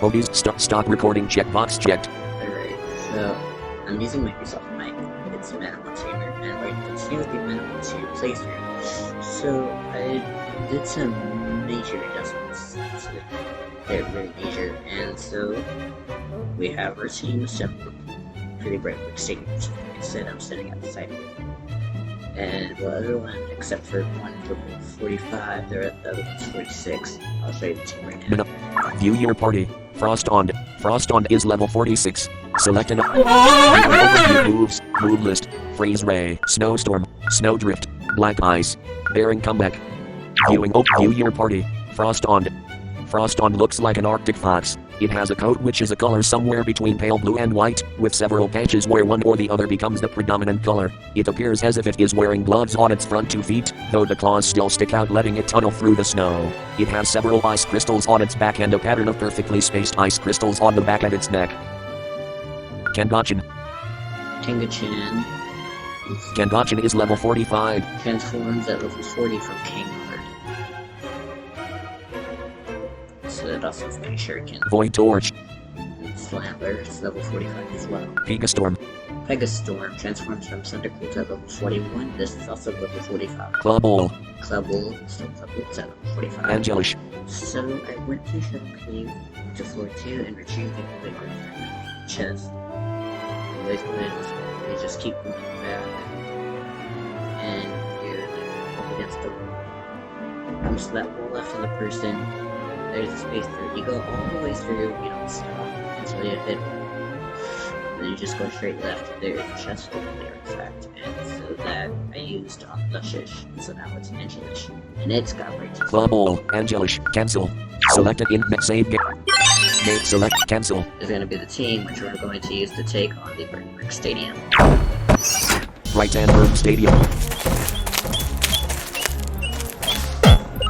Obvious. Stop recording checkbox checked. Alright, so I'm using Microsoft Mic. It's minimal tamer, and we're going to continue with the minimal 2 playthrough. So I did some major adjustments. They're very major, and so we have our team assembled. Pretty bright with stadiums. Like I said, I'm sitting outside of it. And well, everyone except for one level 45, the other one's 46. I'll show you the team right now. View your party. Frost on. Frost on is level 46. Select an overview moves. Move list. Freeze ray. Snowstorm. Snowdrift. Black ice. Bearing comeback. View your party. Frost on. Frost on looks like an Arctic fox. It has a coat which is a color somewhere between pale blue and white, with several patches where one or the other becomes the predominant color. It appears as if it is wearing gloves on its front 2 feet, though the claws still stick out, letting it tunnel through the snow. It has several ice crystals on its back and a pattern of perfectly spaced ice crystals on the back and its neck. Kangachan. Kangachan. Kangachan is level 45. Transforms at level 40 from King Lord. So that also has many shuriken. Void Torch. Slammer is level 45 as well. Pegastorm. Pegastorm transforms from Thundercloak at level 41. This is also level 45. Clubble. Clubble, still Clubble, at level 45. Angelish. So I went to Shadow Cave to floor 2 and retrieved the liquid from chest. They just keep going back. And you're like up against the wall. Comes to that wall left of the person. There's a space through. You go all the way through, you don't stop until you hit one. Then you just go straight left. There's a chest over there, in fact. And so that I used on the shish. So now it's Angelish. And it's got right to Clubble. Angelish. Cancel. Selected in save game. Select cancel. Is going to be the team which we're going to use to take on the Brick Stadium. Right-hand Stadium.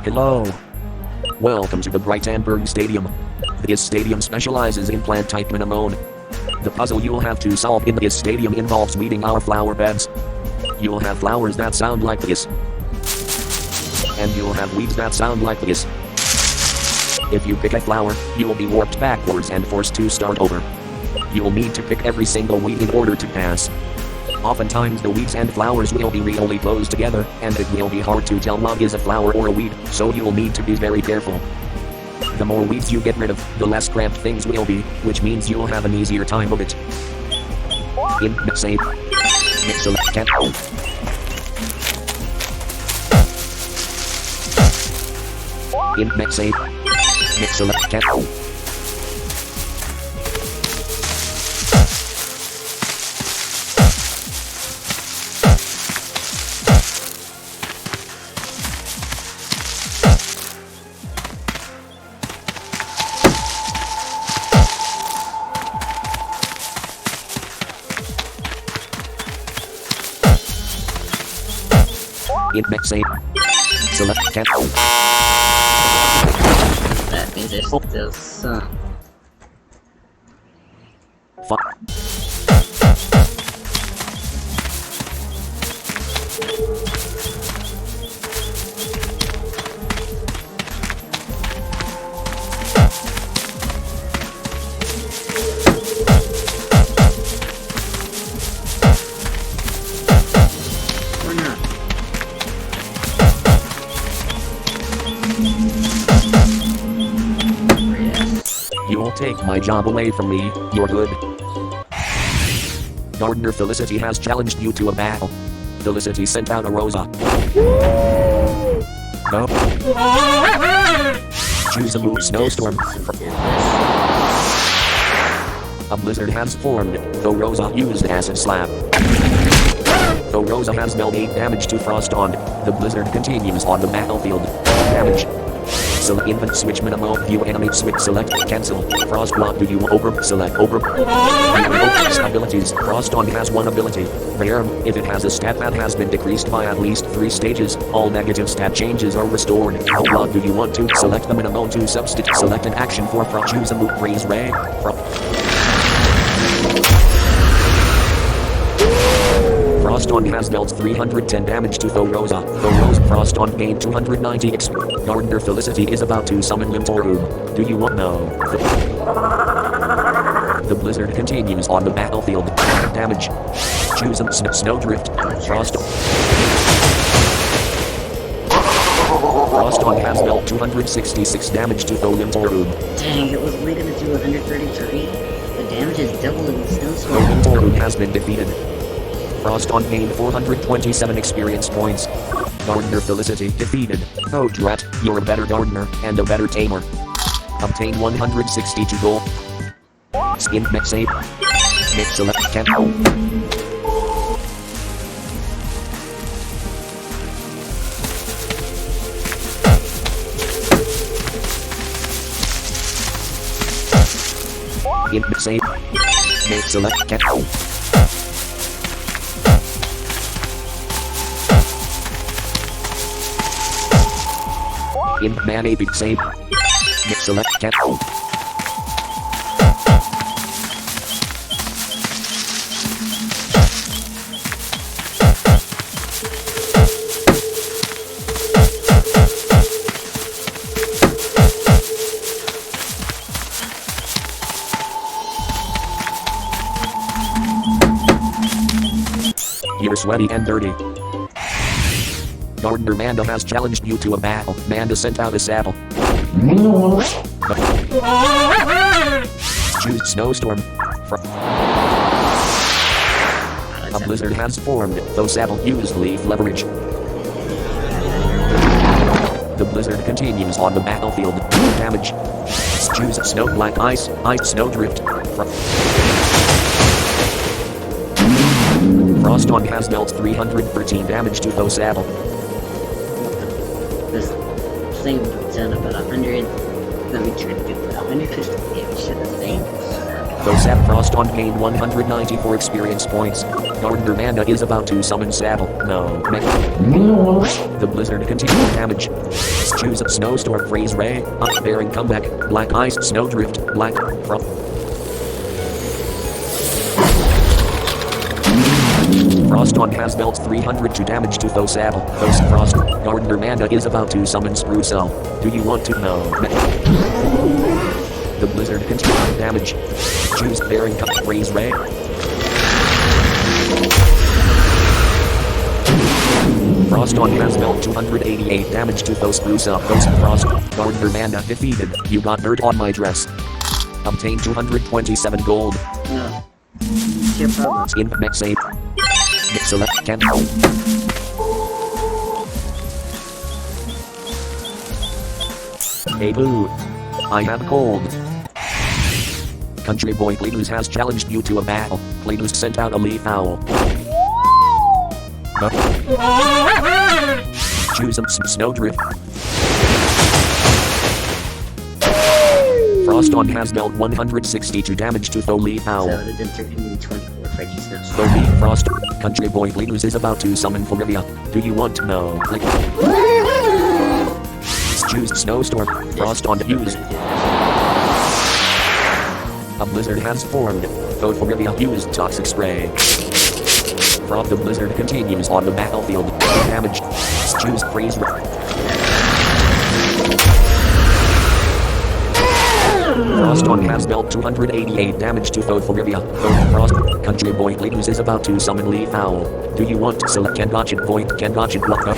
Hello. Welcome to the Brightenberg Stadium. This stadium specializes in plant type Minimone. The puzzle you'll have to solve in this stadium involves weeding our flower beds. You'll have flowers that sound like this. And you'll have weeds that sound like this. If you pick a flower, you will be warped backwards and forced to start over. You'll need to pick every single weed in order to pass. Oftentimes the weeds and flowers will be really close together, and it will be hard to tell what is a flower or a weed, so you'll need to be very careful. The more weeds you get rid of, the less cramped things will be, which means you'll have an easier time of it. In save. Select cancel. In save. Select cancel. In save. Select cancel. That means there's still some. You'll take my job away from me, you're good. Gardener Felicity has challenged you to a battle. Felicity sent out a Rosa. Go. Choose a move. Snowstorm. A blizzard has formed, though Rosa used acid slap. Though Rosa has dealt 8 damage to Frost on, the blizzard continues on the battlefield. Damage. Select invent switch minimum view animate switch select cancel frost block do you over select over abilities. Frost on has 1 ability rare. If it has a stat that has been decreased by at least 3 stages, all negative stat changes are restored. How block do you want to select the minimum to substitute select an action for choose a move freeze ray Frost on has dealt 310 damage to Tho Rosa. Tho Rosa Frost on gained 290 XP. Gardener Felicity is about to summon Limtorum. Do you want no? The blizzard continues on the battlefield. Damage. Choose a snowdrift. Frost. Frost on has dealt 266 damage to Tho Limtorum. Dang, it was only gonna do 133? The damage is double in the Tho snowstorm. Limtorum has been defeated. Frost on gained 427 experience points. Gardener Felicity defeated. Oh drat, you're a better gardener and a better tamer. Obtain 162 gold. Skin mech save. Mech select cancel. Skin mech save. Mech select cancel. In man a big save. Mech select cancel. You're sweaty and dirty. Gardener Manda has challenged you to a battle. Manda sent out a saddle. Choose snowstorm. A blizzard has formed. Though saddle use leaf leverage. The blizzard continues on the battlefield. Damage. Choose snow black ice snowdrift. Frost on has dealt 313 damage to Tho saddle. This thing done about 100. Let me try to do 150 damage to the thing. Tho saddle Frost on gained 194 experience points. Gardener Manda is about to summon saddle. No. The blizzard continues damage. Choose a snowstorm freeze ray. Bearing comeback. Black ice snowdrift. Black. Frost on has dealt 302 damage to Tho saddle. Thos Frost. Gardener Manda is about to summon Sprucell. Do you want to know? The blizzard continues damage. Choose bearing cut freeze ray. Frost on has dealt 288 damage to Tho Sprucell. Thos Frost. Gardener Manda defeated. You got dirt on my dress. Obtain 227 gold. No. It's your problem. Skin mech save. Select cancel. Hey boo. I have a cold. Country boy Cletus has challenged you to a battle. Cletus sent out a leaf owl. Choose some snowdrift. Frost on has dealt 162 damage to Tho leaf owl. So it did 324 Freddy Snow. Tho leaf Frost. Country boy Cletus is about to summon Forivia. Do you want to know? Choose snowstorm. Frost on use. A blizzard has formed. Tho Forivia used toxic spray. From the blizzard continues on the battlefield. Damage. Choose freeze. Frost on has dealt 288 damage to Tho Forivia. Tho Frost. Country boy Cletus is about to summon Leaf Owl. Do you want to select Kangachin Void Kangachin Block up?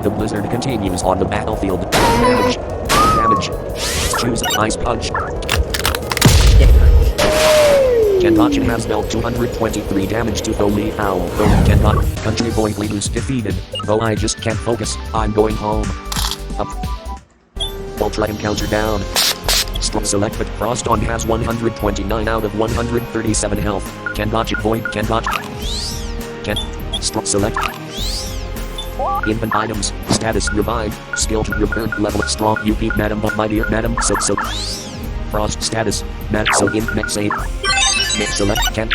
The blizzard continues on the battlefield. Damage. Damage. Choose Ice Punch. Kangachin has dealt 223 damage to Tho Leaf Owl. Tho Kangachin. Country boy Cletus defeated. Though I just can't focus, I'm going home. Up. Ultra encounter down. Strong select but Frost on has 129 out of 137 health. Kangachin Void Kangachin. Strong select. Infant items. Status revive. Skill to return level strong. You keep madam of my dear madam so. Frost status. Mad so in next save. Next select can.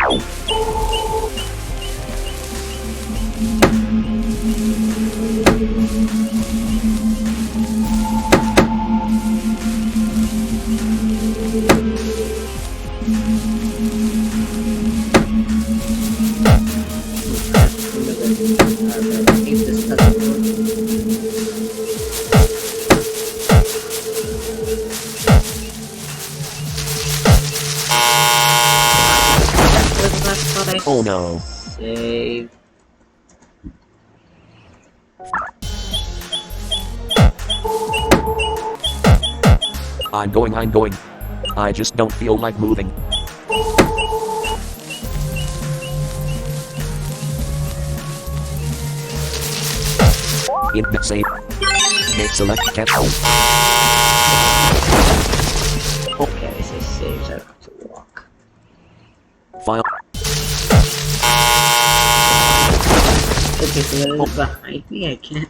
no. Save. I'm going. I just don't feel like moving. Input save. Make select cancel. Okay, so saves. I don't have to walk. File. Okay, so that is behind me. I can't.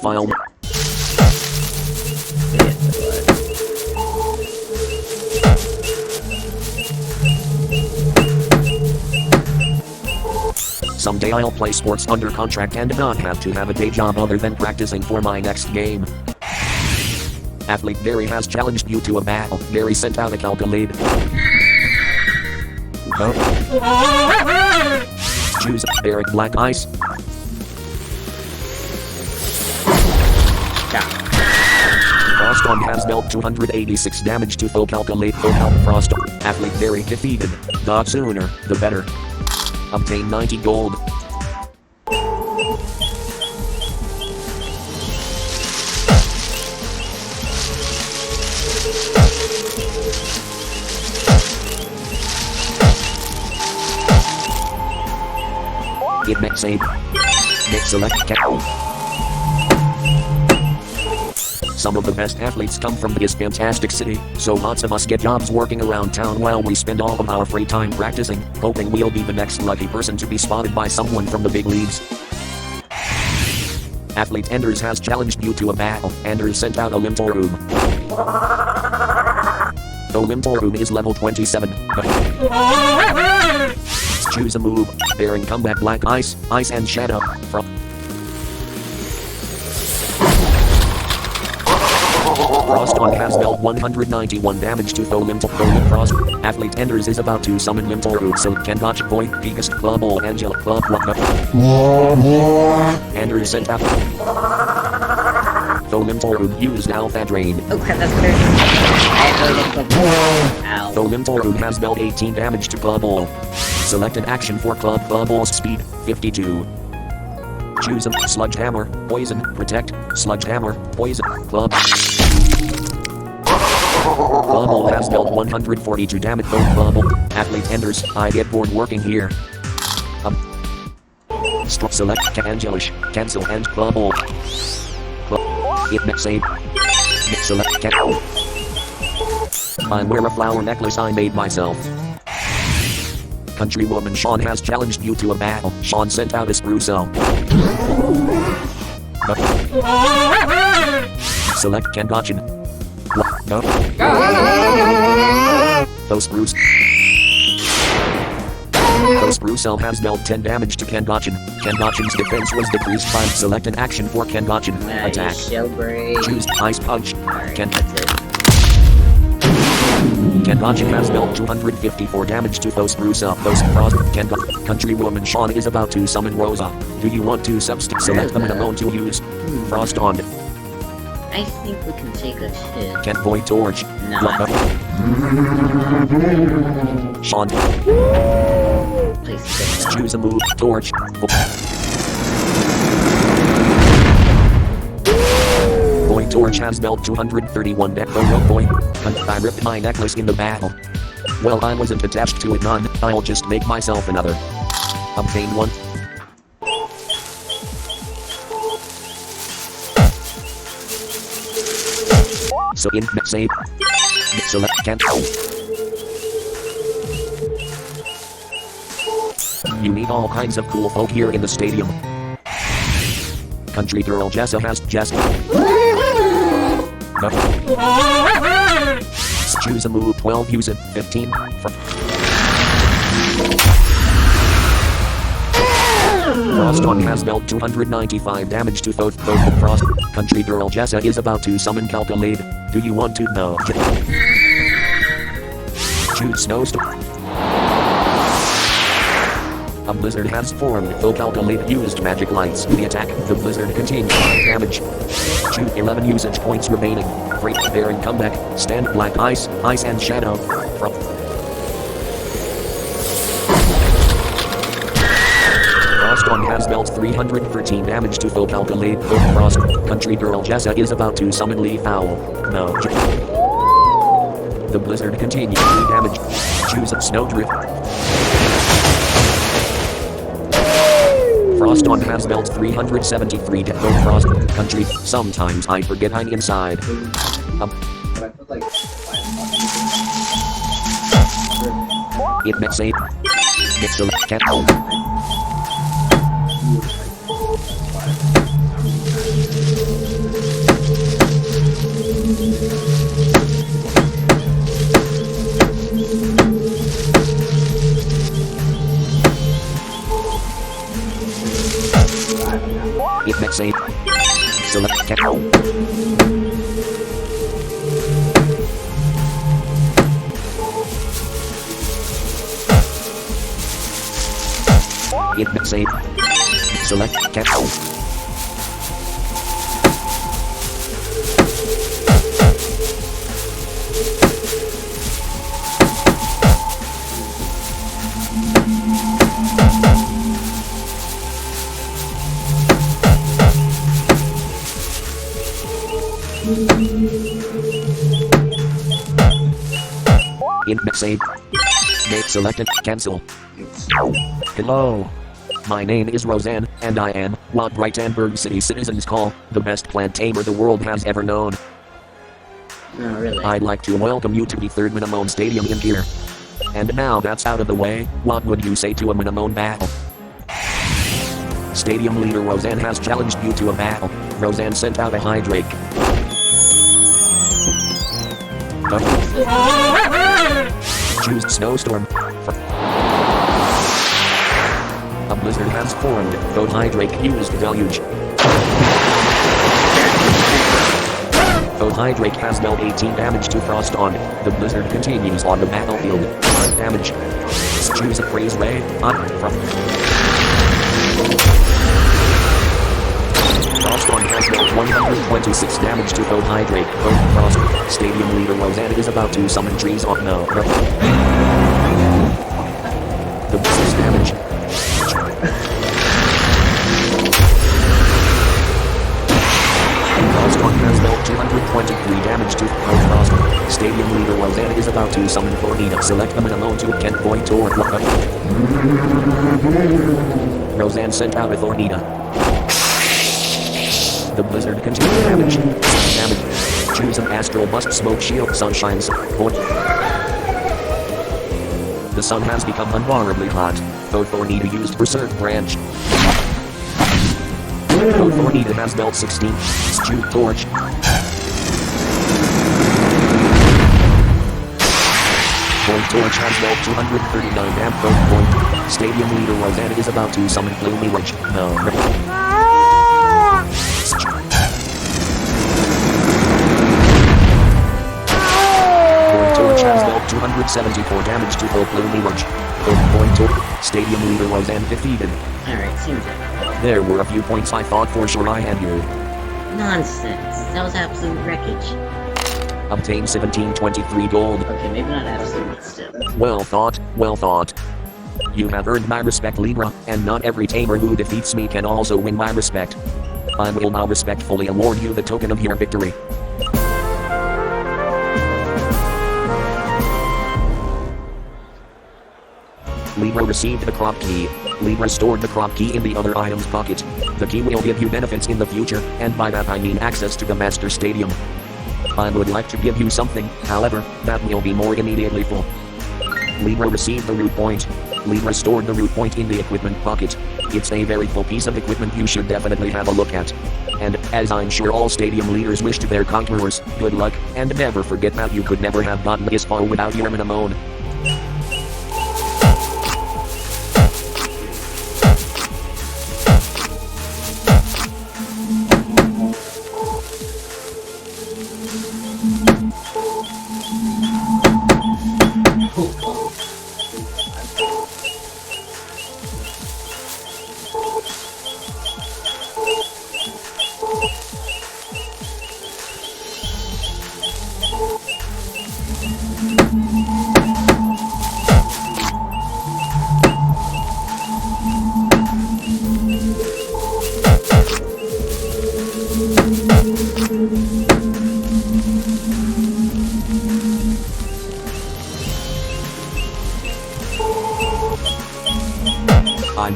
File. Someday I'll play sports under contract and not have to have a day job other than practicing for my next game. Athlete Gary has challenged you to a battle. Gary sent out a calculator. Oh. Choose Eric Black Ice. Froston has dealt 286 damage to foe calculate foe help Froston. Athlete Gary defeated. The sooner, the better. Obtain 90 gold. It makes save. Make select count. Some of the best athletes come from this fantastic city, so lots of us get jobs working around town while we spend all of our free time practicing, hoping we'll be the next lucky person to be spotted by someone from the big leagues. Athlete Anders has challenged you to a battle. Anders sent out a Limtorum. The Limtorum is level 27. Choose a move. Bearing combat black ice and shadow. From Froston has dealt 191 damage to foe Limtorum Frost. Athlete Enders is about to summon Limtorum, so can dodge Void, Biggest Club, or Angela Club. Enders sent out. Foe Limtorum used Alpha Drain. Oh crap, that's clear. I heard it. Foe Limtorum has dealt 18 damage to Club Ball. Select an action for Club Ball's speed, 52. Choose a Sludge Hammer, Poison, Protect, Sludge Hammer, Poison, Club. Bubble has dealt 142 damage. Bubble. Athlete Enders, I get bored working here. Select Angelish, cancel and Bubble. It makes save. Select cancel. I wear a flower necklace I made myself. Countrywoman Sean has challenged you to a battle. Sean sent out a Sprucell. Select Kandachan. No. Those Sprucell has dealt 10 damage to Kandachan. Kandachan's defense was decreased by select an action for Kandachan. Attack. Choose Ice Punch. Kandachan has dealt 254 damage to those Sprucell. Those Frost. Countrywoman Sean is about to summon Rosa. Do you want to select them alone to use? Frost on. I think we can take a hit. Can't Void Torch. No. Sean. Please choose a move. Torch. Void Torch has dealt 231 damage. Oh, boy. I ripped my necklace in the battle. Well, I wasn't attached to it none. I'll just make myself another. Obtain one. So in save. Select cancel. You meet all kinds of cool folk here in the stadium. Country girl Jessa has no. Choose a move 12, use it 15. Froston has dealt 295 damage to both Frost. Country girl Jessa is about to summon Calculate. Do you want to know? Choose Snowstorm. A blizzard has formed. Though Calculate used magic lights. The attack, the blizzard contains 5 damage. Choose 11 usage points remaining. Break, bearing comeback, stand black ice and shadow. Frostdawn has dealt 313 damage to full calculate. Frost country girl Jessa is about to summon Leaf Owl. No. The blizzard continues to damage. Choose a snowdrift. Frostdawn has dealt 373 to full frost country. Sometimes I forget I'm inside. It makes a it's the cat. It makes a select cat. It makes a select cat. It makes a make selected cancel. Hello. My name is Roseanne, and I am what Brightenburg City citizens call the best plant tamer the world has ever known. No, really. I'd like to welcome you to the third Minamone Stadium in here. And now that's out of the way, what would you say to a Minamone battle? Stadium leader Roseanne has challenged you to a battle. Roseanne sent out a Hydrake. Choose Snowstorm. A blizzard has formed, though Hydrake used Deluge. Though Hydrake has dealt 18 damage to Frostdawn, the blizzard continues on the battlefield. 5 damage. Choose a praise ray. Frostdawn has dealt 126 damage to though Hydrake. Though Frost. Stadium leader Roseanne is about to summon trees on no. The blizzard's damage. Frostdawn has dealt 223 damage to Frost. Stadium leader Roseanne is about to summon Thornita. Select the Minamone to Kent Point or Roseanne sent out a Thornita. The blizzard continues damage. Damage. Choose an Astral Bust Smoke Shield Sunshines. The sun has become unbearably hot, though Thornita used Berserk Branch. Though Thornita has dealt 16. Stew Torch. Point Torch has dealt 239 damage. Point. Stadium leader Roseanne is about to summon Gloomy Witch. No. Has dealt 274 damage to full Gloomy Witch. Point to Stadium leader Roseanne defeated. Alright, seems like There were a few points I thought for sure I had here. nonsense. That was absolute wreckage. Obtain 1723 gold. Okay, maybe not absolute, but still. Well thought, well thought. You have earned my respect, Libra, and not every tamer who defeats me can also win my respect. I will now respectfully award you the token of your victory. Libra received the crop key. Libra stored the crop key in the other item's pocket. The key will give you benefits in the future, and by that I mean access to the Master Stadium. I would like to give you something, however, that will be more immediately full. Libra received the root point. Libra stored the root point in the equipment pocket. It's a very full piece of equipment you should definitely have a look at. And, as I'm sure all stadium leaders wish to their conquerors, good luck, and never forget that you could never have gotten this far without your Minamone.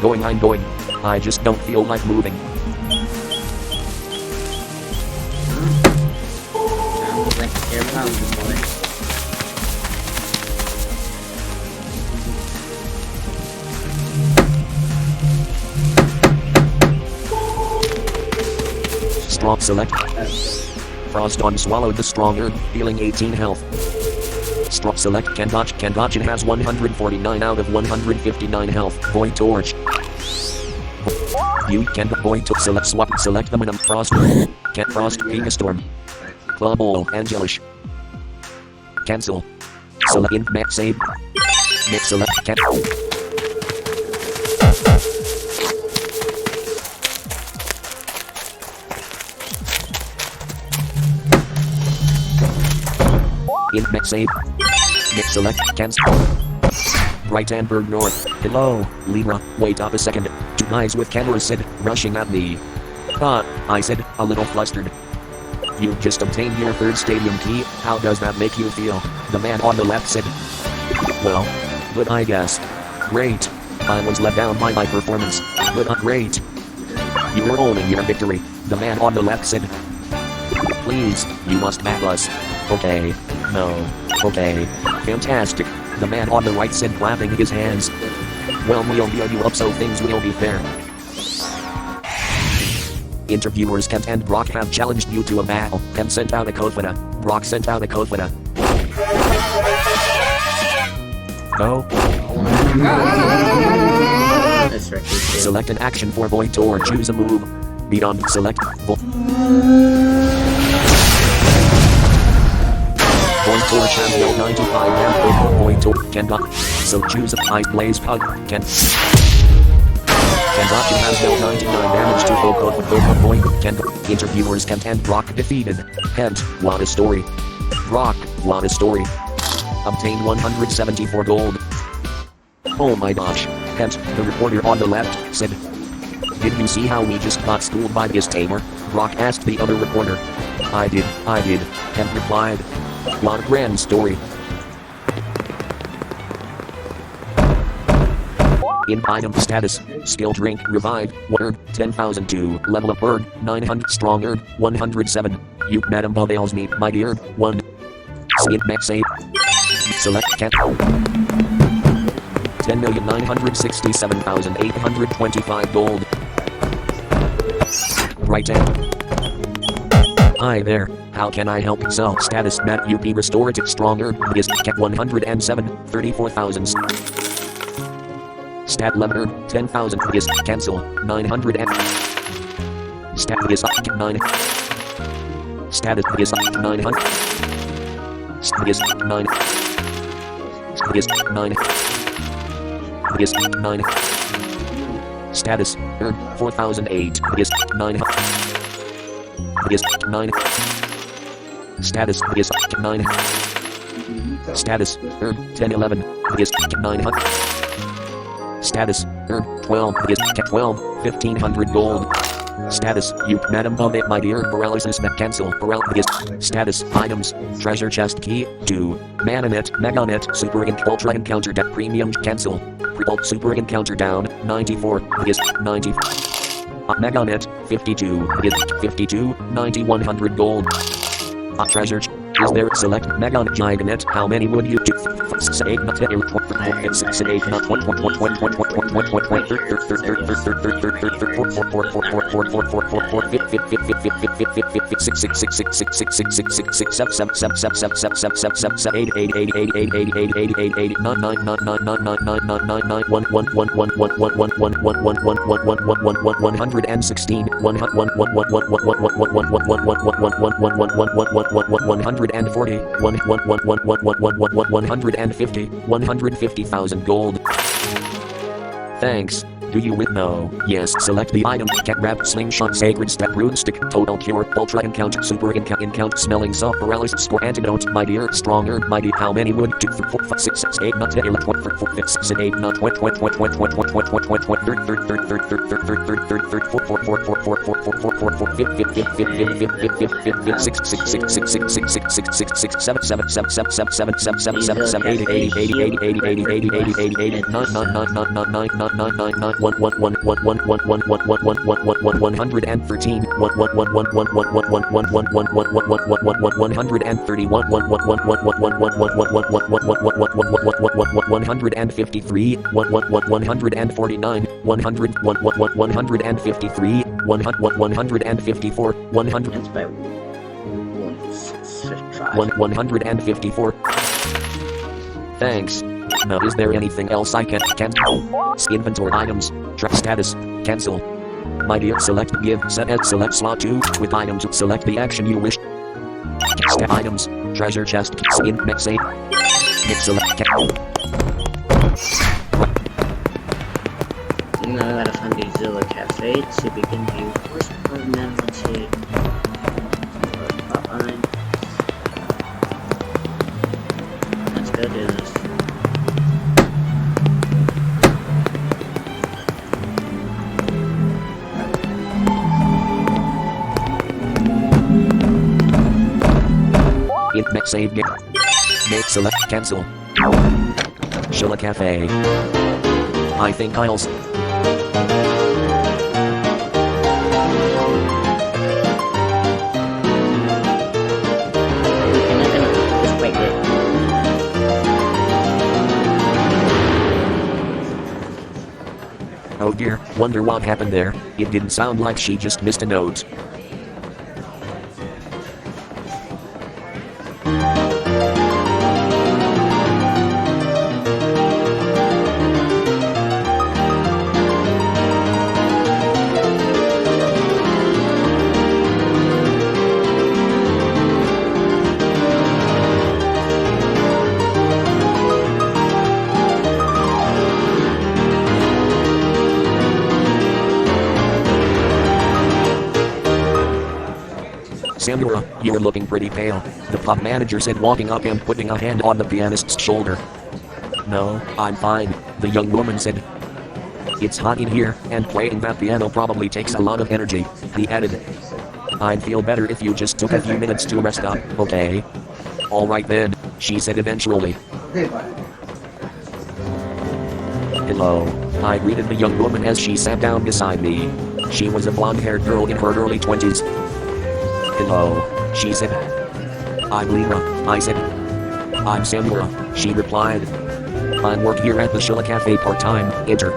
I'm going. I just don't feel like moving. Sounds like your problem, boy. Straw select. Frost on swallowed the strong herb, healing 18 health. Straw select can dodge and has 149 out of 159 health. Void torch. You can void to select the minimum frost. Can frost Giga storm. Club all Angelish. Cancel. Select in max save. Mix select can. In max save. Mix select cancel. Brightenburg North. Hello, Libra. Wait up a second. Two guys with cameras said, rushing at me. I said, a little flustered. You just obtained your third stadium key. How does that make you feel? The man on the left said. Well, good I guess. Great. I was let down by my performance. But great. You were owning your victory. The man on the left said. Please, you must back us. Okay. No. Okay. Fantastic. The man on the right said, clapping his hands. Well, we'll heal you up so things will be fair. Interviewers Kent and Brock have challenged you to a battle. Kent sent out a Kofana. Brock sent out a Kofana. Go. That's right. Select an action for Void or choose a move. Beyond select. Void Torch has no 95 damage. Void Torch cannot. So choose a Ice Blaze Pug. Can Dodge has no 99 damage to Void. Can interviewers Kent and Brock defeated. Kent, what a story. Brock, what a story. Obtained 174 gold. Oh my gosh. Kent, the reporter on the left, said. Did you see how we just got schooled by this tamer? Brock asked the other reporter. I did. Kent replied. What a grand story. In item status, skill drink revived, word, 10,002, level up word, 900, strong word, 107. You madam avails me, my dear, 1. Skip max save. Select cat. 10,967,825 gold. Right hand. Hi there, how can I help? So status net UP restorative stronger is cat 107, 34,000. Stat lever 10,000 is cancel 900 and stat is 9. Status is 900. Stat is 9. Stat is 9. Is 9. Status earn 4,008 is 9. Is 9. Status is 9. Status earn 1011 is 900. Status earn 12 is 12 1,500 gold. Status you madam of it my dear paralysis that cancel paralysis. Status items treasure chest key 2 Mananet Meganet super ultra encounter deck premium cancel super encounter down 94 is 90 Meganet 52 is 52 9100 gold. Treasure is there select Meganet Giganet how many would you do? Say not say not $150,000 gold. Thanks. Do you with no? Yes. Select the item. Cat wrap slingshot sacred step rune stick total cure ultra encounter super encounter smelling saw paralysis score antidote my dear stronger my dear how many would 2 4 5 6 8 not 10 11 12 13 14 8 not 20 20 20 20 20 20 20 20 20 That's by 155. 154. Thanks. Now is there anything else I can inventory items, track status, cancel. My dear, select give, set as select slot 2, with items, select the action you wish. Items, treasure chest, skin, next save. Next select, Now I gotta find the Zilla Cafe to begin the first part of meditation. Let's go do this. in next save game. Make select, cancel. Shilla Cafe. I think I'll Just wait it. Oh dear, wonder what happened there. It didn't sound like she just missed a note. Samura, you're looking pretty pale, the pub manager said, walking up and putting a hand on the pianist's shoulder. No, I'm fine, the young woman said. It's hot in here, and playing that piano probably takes a lot of energy, he added. I'd feel better if you just took a few minutes to rest up, okay? Alright then, she said eventually. Hello, I greeted the young woman as she sat down beside me. She was a blonde-haired girl in her early 20s. Hello, she said. I'm Lira, I said. I'm Samura, she replied. I work here at the Shilla Cafe part-time, enter.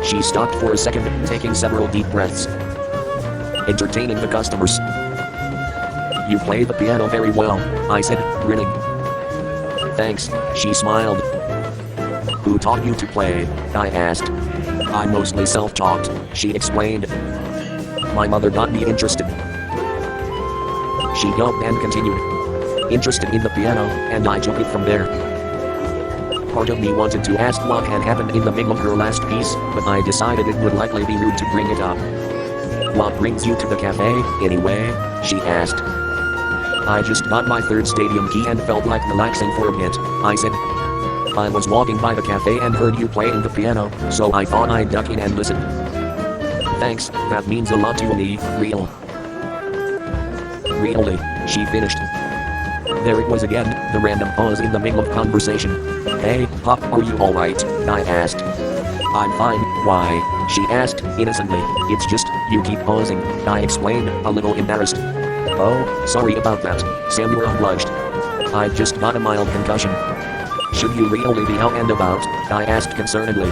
She stopped for a second, taking several deep breaths. Entertaining the customers. You play the piano very well, I said, grinning. Thanks, she smiled. Who taught you to play? I asked. I'm mostly self-taught, she explained. My mother got me interested. She gulped and continued. Interested in the piano, and I took it from there. Part of me wanted to ask what had happened in the middle of her last piece, but I decided it would likely be rude to bring it up. What brings you to the cafe, anyway? She asked. I just got my third stadium key and felt like relaxing for a bit, I said. I was walking by the cafe and heard you playing the piano, so I thought I'd duck in and listen. Thanks, that means a lot to me, real. Really, she finished. There it was again, the random pause in the middle of conversation. Hey, Pop, are you alright? I asked. I'm fine, why? She asked, innocently. It's just, you keep pausing, I explained, a little embarrassed. Oh, sorry about that, Samura blushed. I've just got a mild concussion. Should you really be out and about? I asked concernedly.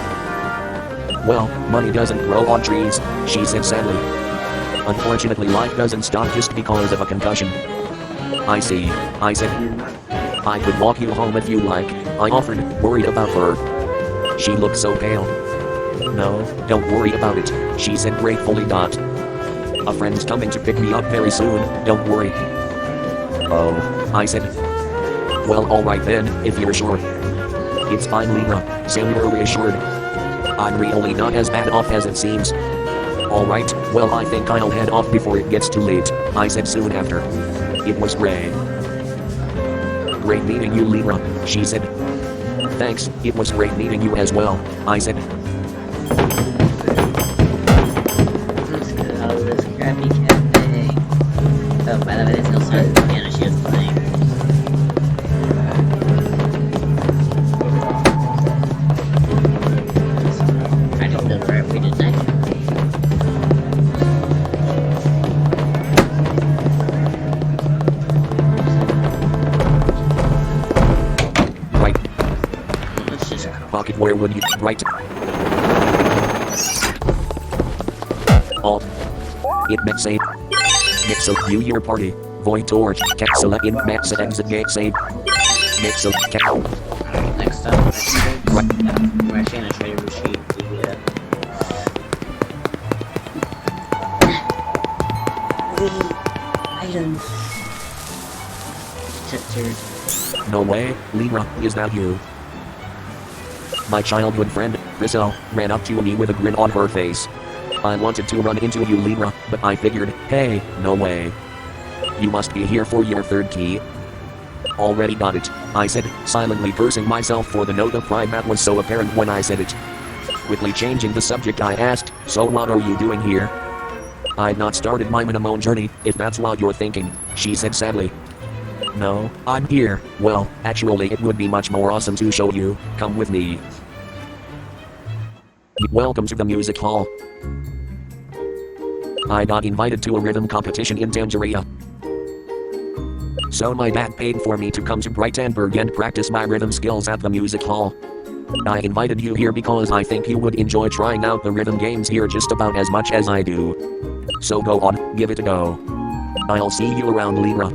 Well, money doesn't grow on trees, she said sadly. Unfortunately, life doesn't stop just because of a concussion. I see, I said. I could walk you home if you like, I offered, worried about her. She looked so pale. No, don't worry about it, she said gratefully. A friend's coming to pick me up very soon, don't worry. Oh, I said. Well, alright then, if you're sure. It's fine, Lira, Samura reassured. I'm really not as bad off as it seems. Alright, well I think I'll head off before it gets too late, I said soon after. It was great. Great meeting you, Lira, she said. Thanks, it was great meeting you as well, I said. Let's go to this crappy cafe. Oh, by the way, there's no sign of the piano she was playing. I pocket, where would you? Right. Alt. It met save. Mixo view your party. Void torch. Capsula in max exit gate save. Mixo cap. Next up, we're actually gonna try to retrieve the item. Chapter. No way, Libra, is that you? My childhood friend, Grisel, ran up to me with a grin on her face. I wanted to run into you, Libra, but I figured, hey, no way. You must be here for your third key. Already got it, I said, silently cursing myself for the note of pride that was so apparent when I said it. Quickly changing the subject, I asked, so what are you doing here? I'd not started my Minamone journey, if that's what you're thinking, she said sadly. No, I'm here. Well, actually it would be much more awesome to show you. Come with me. Welcome to the music hall. I got invited to a rhythm competition in Tangeria. So my dad paid for me to come to Brightenburg and practice my rhythm skills at the music hall. I invited you here because I think you would enjoy trying out the rhythm games here just about as much as I do. So go on, give it a go. I'll see you around, Libra.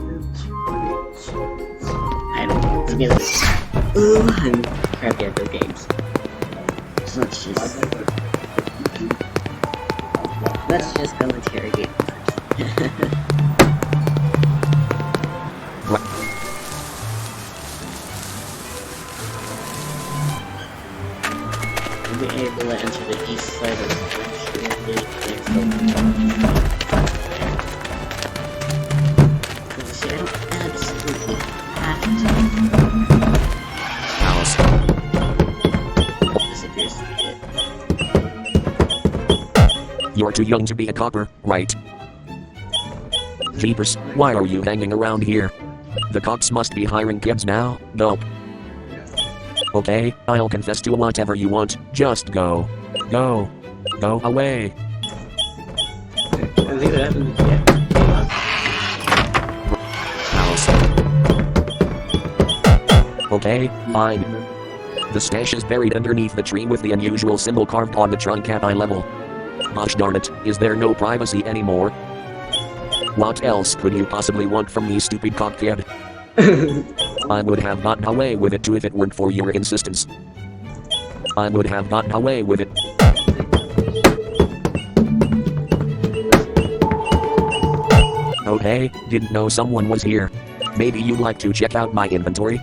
I'm crappy at those games. So let's just go interrogate first. We'll be able to enter the east side of the see, I don't absolutely have to. House. This appears to be it. You're too young to be a copper, right? Jeepers, why are you hanging around here? The cops must be hiring kids now, nope. Okay, I'll confess to whatever you want, just go. Go. Go away. I think that happened to House. Okay, fine. The stash is buried underneath the tree with the unusual symbol carved on the trunk at eye level. Gosh darn it, is there no privacy anymore? What else could you possibly want from me, stupid cock kid? I would have gotten away with it too if it weren't for your insistence. I would have gotten away with it. Okay, didn't know someone was here. Maybe you'd like to check out my inventory?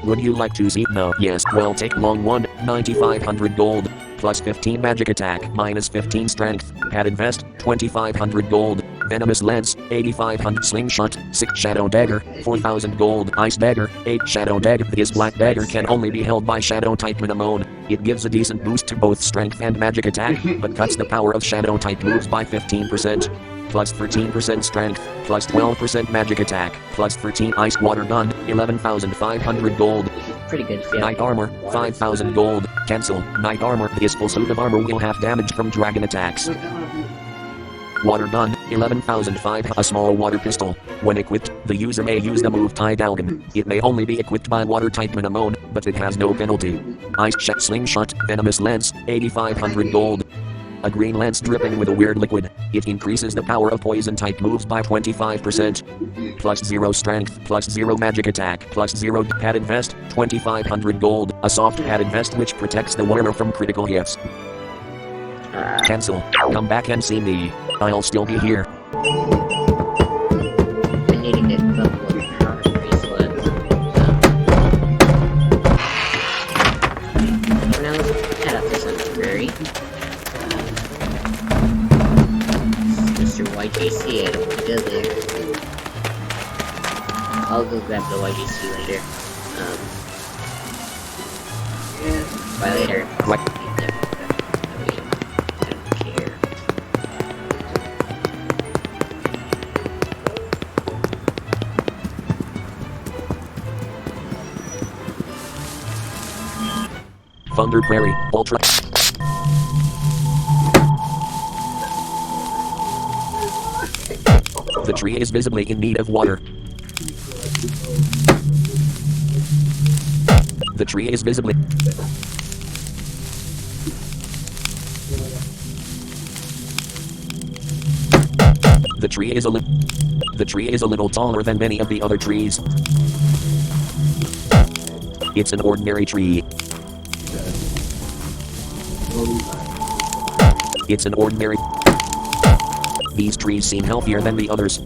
Would you like to see? No. Yes, well, take long one, 9,500 gold, plus 15 magic attack, minus 15 strength, padded vest, 2,500 gold, venomous lance, 8,500 slingshot, 6 shadow dagger, 4,000 gold, ice dagger, 8 shadow dagger. This black dagger can only be held by shadow type Minamone. It gives a decent boost to both strength and magic attack, but cuts the power of shadow type moves by 15%. Plus 13% strength, plus 12% magic attack, plus 13 ice water gun, 11,500 gold. pretty good feel. Knight armor, 5,000 gold. Cancel. Knight armor. This full suit of armor will have damage from dragon attacks. Water gun, 11,005. A small water pistol. When equipped, the user may use the move Tidalgan. It may only be equipped by water type Minamone, but it has no penalty. Ice check slingshot, venomous lance, 8,500 gold. A green lance dripping with a weird liquid. It increases the power of poison type moves by 25%. Plus 0 strength, plus 0 magic attack, plus 0 padded vest, 2,500 gold. A soft padded vest which protects the wearer from critical hits. Cancel. Come back and see me. I'll still be here. I need to get a couple of power bracelets. Now let's head up this library. Mr. YJC, I don't want to go there. I'll go grab the YJC later. By later. What? Thunder Prairie, Ultra. The tree is visibly in need of water. The tree is visibly. tree is a little taller than many of the other trees. It's an ordinary tree. It's an ordinary. These trees seem healthier than the others.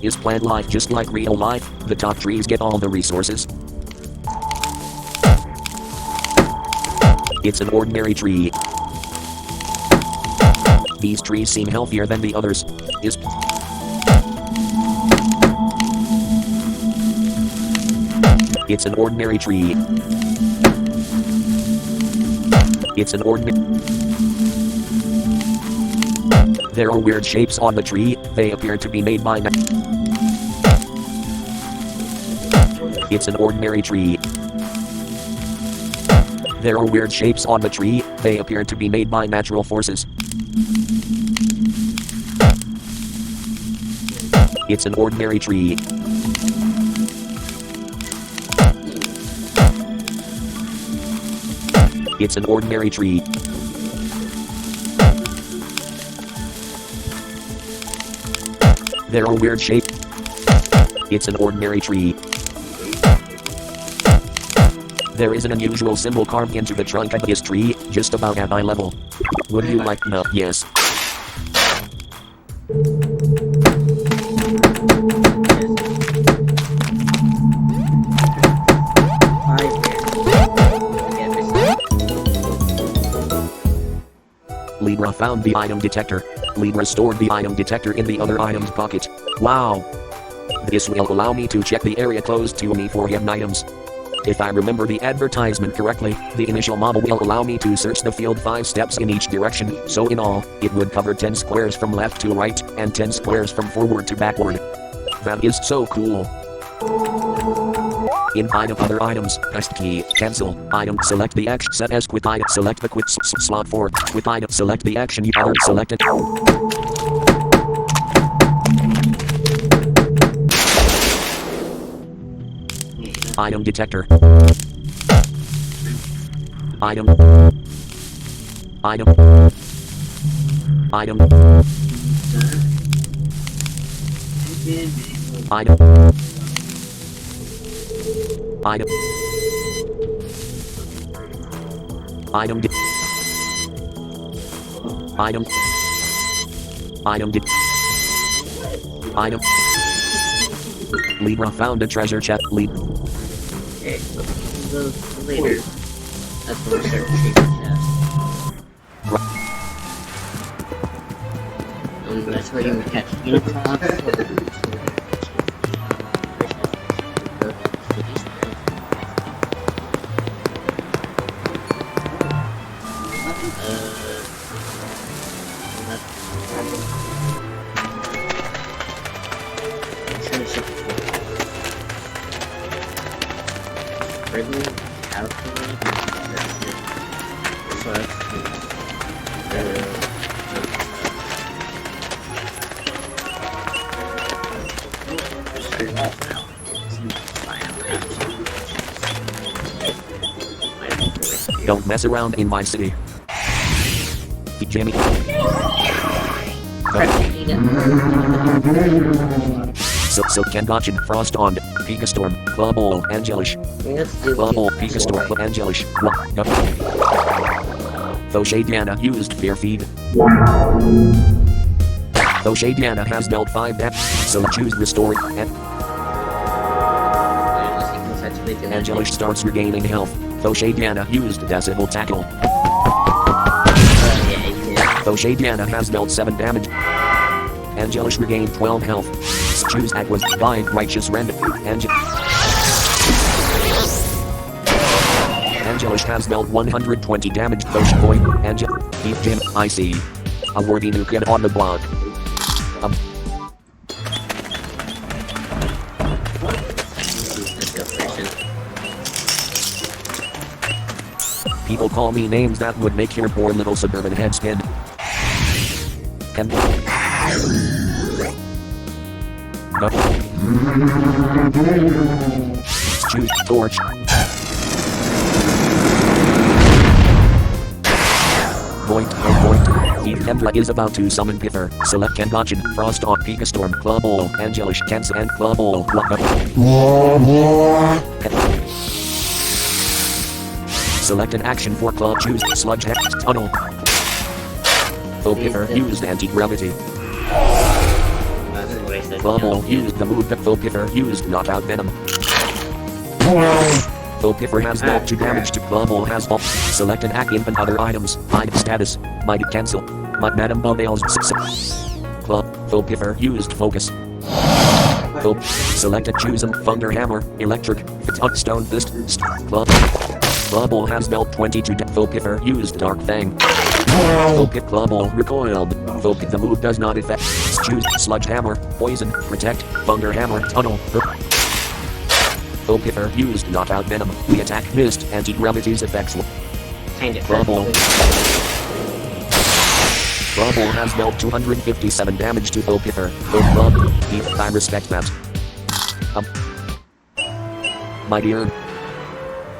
Is plant life just like real life? The top trees get all the resources. It's an ordinary tree. These trees seem healthier than the others. It's an ordinary tree. It's an ordinary. There are weird shapes on the tree. They appear to be made by. It's an ordinary tree. There are weird shapes on the tree. They appear to be made by natural forces. It's an ordinary tree. It's an ordinary tree. There are weird shapes. It's an ordinary tree. There is an unusual symbol carved into the trunk of this tree, just about at eye level. Would you like to know? Yes. Libra found the item detector. Libra stored the item detector in the other item's pocket. Wow. This will allow me to check the area closed to me for hidden items. If I remember the advertisement correctly, the initial model will allow me to search the field 5 steps in each direction, so in all, it would cover 10 squares from left to right, and 10 squares from forward to backward. That is so cool. In item other items, press key, cancel, item, select the action, set as quit item, select the quit slot 4, quit item, select the action you already selected. Item detector. Item. Item. Item. Item. Item. Item. Item. Item. Item. Libra found a treasure chest. Okay, so later. That's when we start retrieving chests. That's where you would catch unicorns. Don't mess around in my city. Jimmy. So Kangachin, Frost on, Pikastorm, Bubble, Angelish. Bubble, Pikastorm, Angelish. Thoshadiana used Fear Feed. Thoshadiana has dealt 5 damage, so choose Restore. Angelish starts regaining health. Thoshadiana used Decibel Tackle. Thoshadiana has dealt 7 damage. Angelish regained 12 health. Choose Aqua's Divine Righteous Rend. Angelish has dealt 120 damage. Thosh Boy, Keith Jim, I see. A worthy new kid on the block. People call me names that would make your poor little suburban head spin. And choose Torch. Point. Embla is about to summon Pither. Select Kangachan, Frost on Pika Storm, Club All, Angelish, Cancel and Club All. Select an action for Club. Choose Sludge Hex Tunnel. Pither used anti-gravity. Club All used the move that Pither used Knockout Venom. Pither has dealt 2 damage to Club All has off. Select an action and other items. Hide status. Might cancel. Madam Bubbles. Club. Pither used focus. Selected choose a Thunder Hammer, Electric, Stone Fist, Club. Club All has dealt 22 damage. Pither used Dark Fang. Club All recoiled. The move does not affect. Choose Sludge Hammer, Poison, Protect, Thunder Hammer, Tunnel. Pither used Knockout Venom. The attack missed anti-gravity's effects. Kind of. Club All has dealt 257 damage to Pither. Club, I respect that. My dear.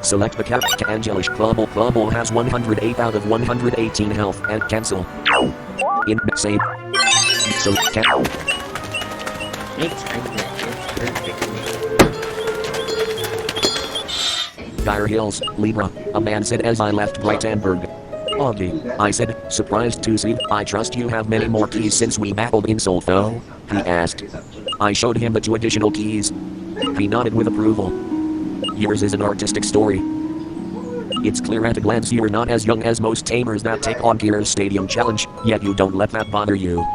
Select the Angelish Club All has 108 out of 118 health and cancel. In save. Select cancel. Dire Hills, Libra, a man said as I left Brightenburg. Augie, I said, surprised to see. I trust you have many more keys since we battled in Solfo? He asked. I showed him the 2 additional keys. He nodded with approval. Yours is an artistic story. It's clear at a glance you're not as young as most tamers that take on Kira's Stadium Challenge, yet you don't let that bother you.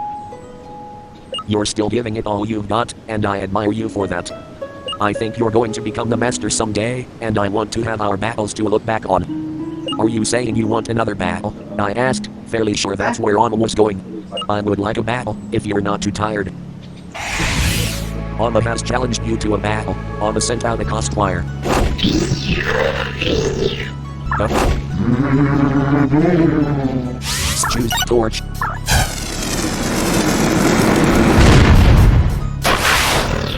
You're still giving it all you've got, and I admire you for that. I think you're going to become the master someday, and I want to have our battles to look back on. Are you saying you want another battle? I asked, fairly sure that's where Anna was going. I would like a battle, if you're not too tired. Anna has challenged you to a battle. Anna sent out a cost wire. Choose torch.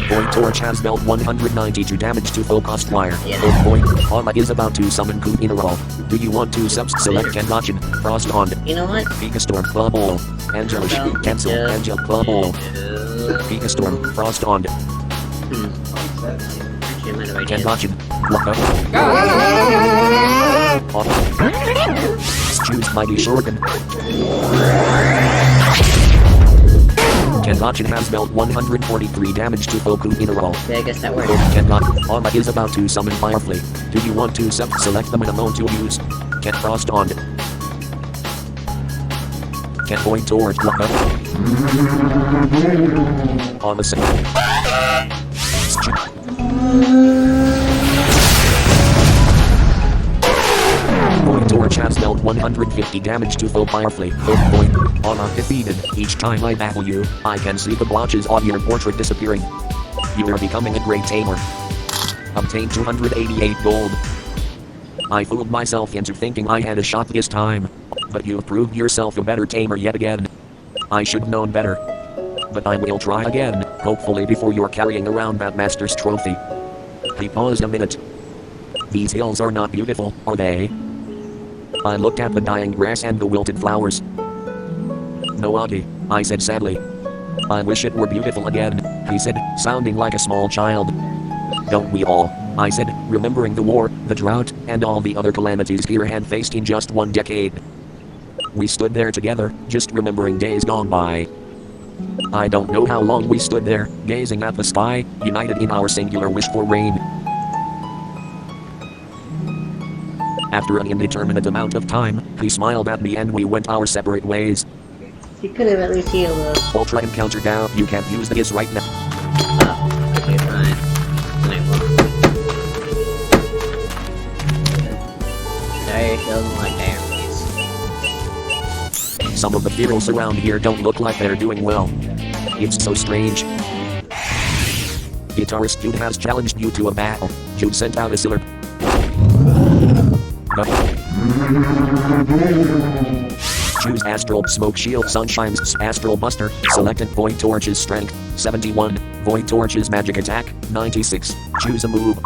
Void Torch has dealt 192 damage to full cost wire. Void Anna is about to summon Kupineral. Do you want to select Kangachan, Frost on? You know what? Pika Storm Club All. Angelish, cancel, Angel Club All. Pika Storm, Frost on. Kangachan. Choose Mighty Shuriken. Kangachan has dealt 143 damage to Kupineral. Yeah, I guess that works. Anna is about to summon Firefly. Do you want to select them in a mode to use? Can Frost on. Can Void Torch. On the same. Void Torch has dealt 150 damage to full Firefly. Void Anna defeated. Each time I battle you, I can see the blotches on your portrait disappearing. You are becoming a great tamer. Obtained 288 gold. I fooled myself into thinking I had a shot this time. But you've proved yourself a better tamer yet again. I should have known better. But I will try again, hopefully before you're carrying around that master's trophy. He paused a minute. These hills are not beautiful, are they? I looked at the dying grass and the wilted flowers. No, Augie, I said sadly. I wish it were beautiful again, he said, sounding like a small child. Don't we all? I said, remembering the war, the drought, and all the other calamities Kira had faced in just 1 decade. We stood there together, just remembering days gone by. I don't know how long we stood there, gazing at the sky, united in our singular wish for rain. After an indeterminate amount of time, he smiled at me and we went our separate ways. You could have at least healed us. Ultra encounter down. You can't use this right now. Oh, okay, fine. Then I won't. Dire Hills like Dire Place. Some of the heroes around here don't look like they're doing well. It's so strange. Guitarist Jude has challenged you to a battle. Jude sent out a Siller. Choose Astral Smoke Shield Sunshine's Astral Buster. Selected Void Torch's Strength 71. Void Torch's Magic Attack 96. Choose a move.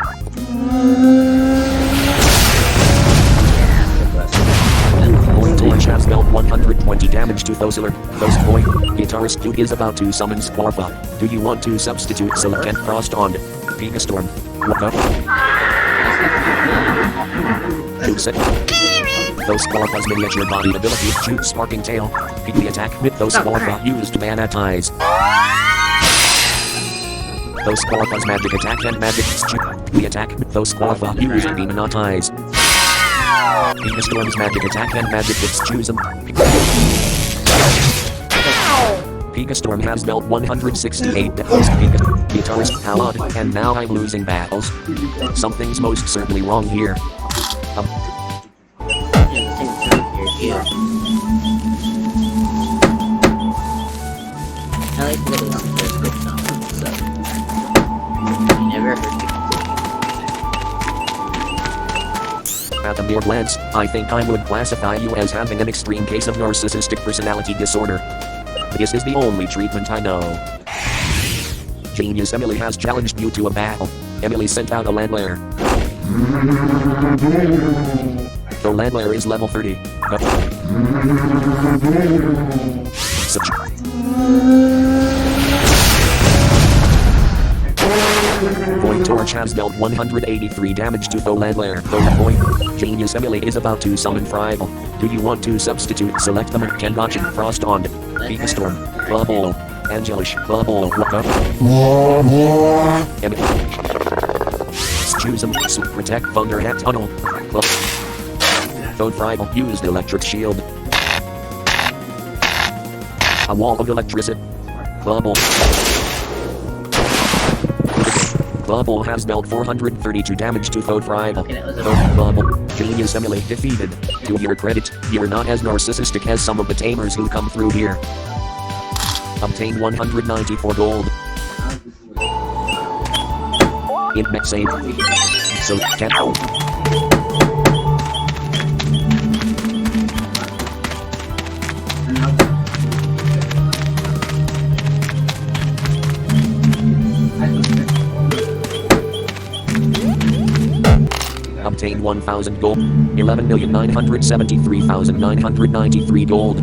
Void Torch has dealt 120 damage to Thosiler. Those boy, guitarist dude is about to summon Squarfa. Do you want to substitute Select and Frost on Pegastorm? What up? Those Squarfa's miniature body ability, shoot Sparking Tail. Pick the attack with those Squarfa used to Banatize. Those Squarfa's magic attack and magic shoot. The attack with those Squarfa used to Demonetize. Pegastorm's magic attack and magic hits choose them. Pegastorm has dealt 168 damage. Guitarist, how odd, and now I'm losing battles. Something's most certainly wrong here. I like to go to the first song, so I never heard people. At a mere glance, I think I would classify you as having an extreme case of narcissistic personality disorder. This is the only treatment I know. Genius Emily has challenged you to a battle. Emily sent out a Landlair. The Landlair is level 30. Void Torch has dealt 183 damage to the Landlair. Void Genius Emily is about to summon Frival. Do you want to substitute? Select them. Cannot Frost on Pegastorm. Bubble. Angelish. Bubble. Emily. Choose them. Protect Thunderhat Tunnel. Void Frival used Electric Shield. A wall of electricity. Bubble. Bubble has dealt 432 damage to Void Frival. Bubble. Genius Emily defeated. To your credit, you're not as narcissistic as some of the tamers who come through here. Obtain 194 gold. Int mech save. So, can't. Obtain 1,000 gold. 11,973,993 gold.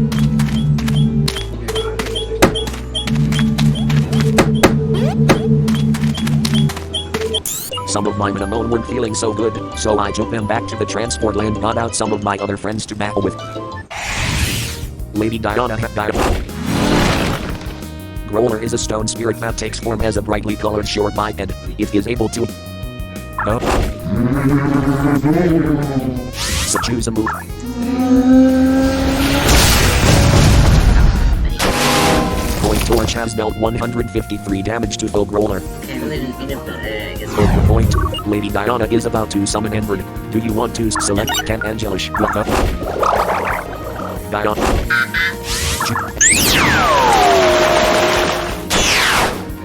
Some of my Minamone weren't feeling so good, so I took them back to the transport land and got out some of my other friends to battle with. Lady Diana had died. Growler is a stone spirit that takes form as a brightly colored short biped. It is able to... So choose a move. Void Torch has dealt 153 damage to the Growler. Over point, Lady Diana is about to summon Edward. Do you want to select Can Angelish? Diana.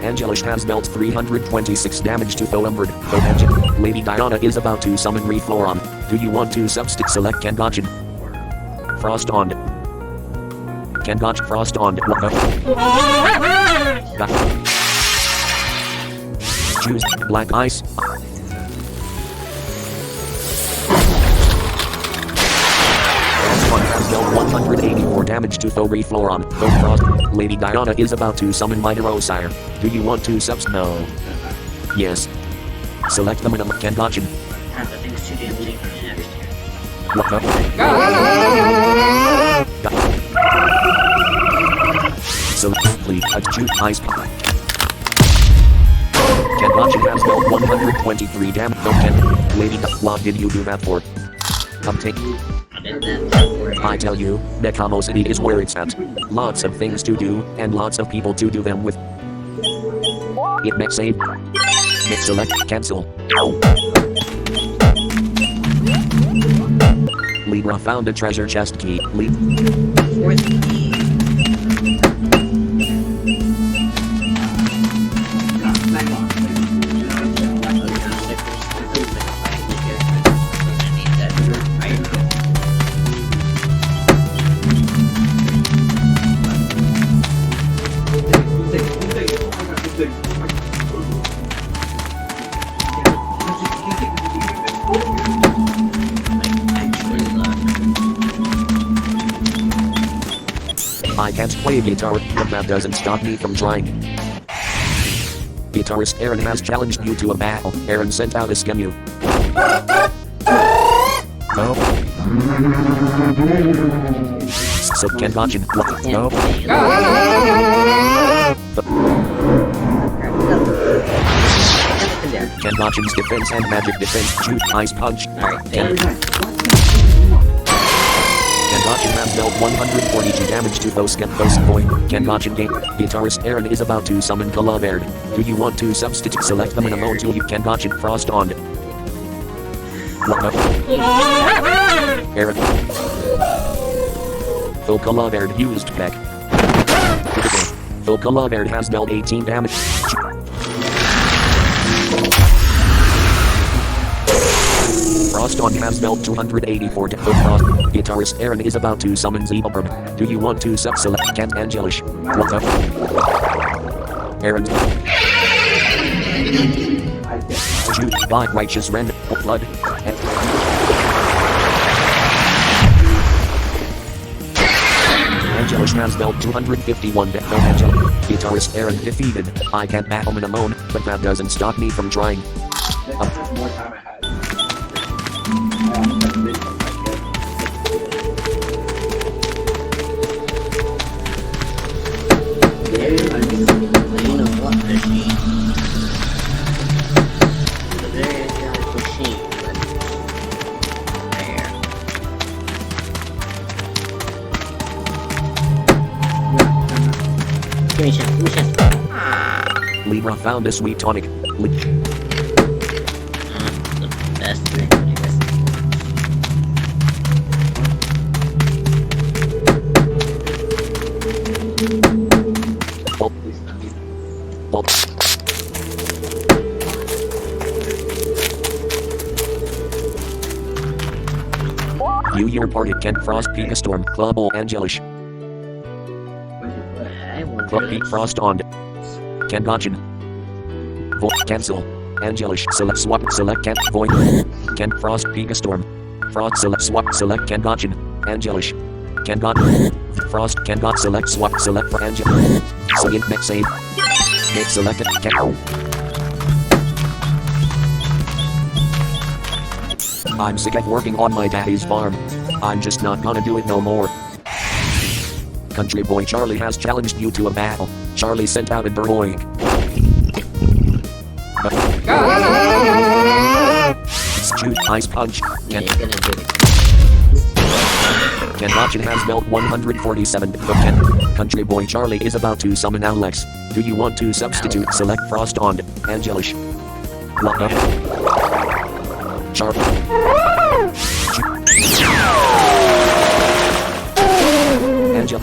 Angelish has dealt 326 damage to Thoemberd. Lady Diana is about to summon Refloron. Do you want to substitute select Kangachin? Frost on. Kangach Frost on. Choose Black Ice. Has dealt 184 damage to Refloron. Frost. Lady Diana is about to summon Minerosire. Do you want to substitute? No. Yes. Select the minimum Kangachin. Select please choose Ice. Kangachin has dealt 123 damage. Lady, what did you do that for? Take. I tell you, Nekamo City is where it's at. Lots of things to do, and lots of people to do them with. It mech save. Mech select, cancel. Libra found a treasure chest key. Fourth key. I can't play guitar, but that doesn't stop me from trying. Guitarist Aaron has challenged you to a battle. Aaron sent out a schedule. No. So can't watch him. No. Can Bochin's defense and magic defense shoot ice punch. Can Bochin has dealt 142 damage to those point. Can Bochin game. Guitarist Aaron is about to summon Kalabard. Do you want to substitute? Select them in a mode to you. Can Bochin frost on. Aaron. Phil Kalabard used Peck. Phil Kalabard has dealt 18 damage. Frost on has dealt 284 damage. Frost. Guitarist Aaron is about to summon Zeeberb. Do you want to select Kent Angelish? What up? Aaron. Shoot by Righteous Ren. Blood. Angelish has dealt 251 damage. Angelish. Guitarist Aaron defeated. I can't battle him alone, but that doesn't stop me from trying. More time I had. Libra found a sweet tonic. The best thing, I guess. New Year party Kent Frost Pika Storm Club O Angelish. Club Pete Frost on. Ken Gotchin. Void cancel. Angelish select swap select Kent void. Ken Frost Pika Storm. Frost select swap select Ken Gotchin. Angelish. Ken Gotchin. Frost Ken Got select swap select for Angelish. So in next save. Make selected Ken. I'm sick of working on my daddy's farm. I'm just not gonna do it no more. Country boy Charlie has challenged you to a battle. Charlie sent out a Burroing. Shoot ice punch. Ken Bochin has dealt 147. Country boy Charlie is about to summon Alex. Do you want to substitute? Select Frost on. Angelish. Charlie. Angel.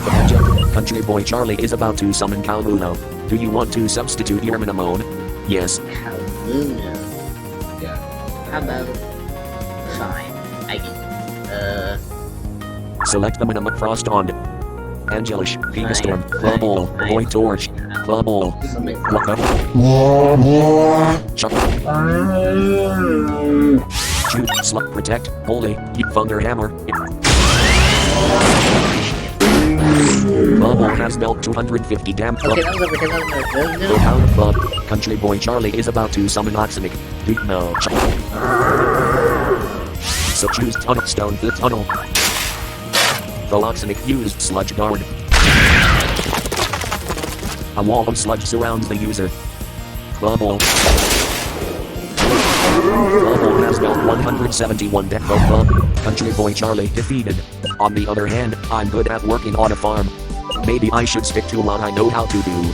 Country boy Charlie is about to summon Calmuno. Do you want to substitute Yerminamone? Yes. Calmuno. Yeah. How about... Fine. I can... Select the minimum Frost on. Angelish. Pika Storm. Club Ball. Void Torch. Club Ball. Look up. Shoot. Slug. Protect. Holy. Thunder Hammer. Bubble has dealt 250 damage. Okay, that was Club. Country boy Charlie is about to summon Oxenic. No. So choose Tunnel Stone the tunnel. The Oxenic used Sludge Guard. A wall of sludge surrounds the user. Bubble. Bubble has dealt 171 damage. Club. Country boy Charlie defeated. On the other hand, I'm good at working on a farm. Maybe I should stick to what I know how to do.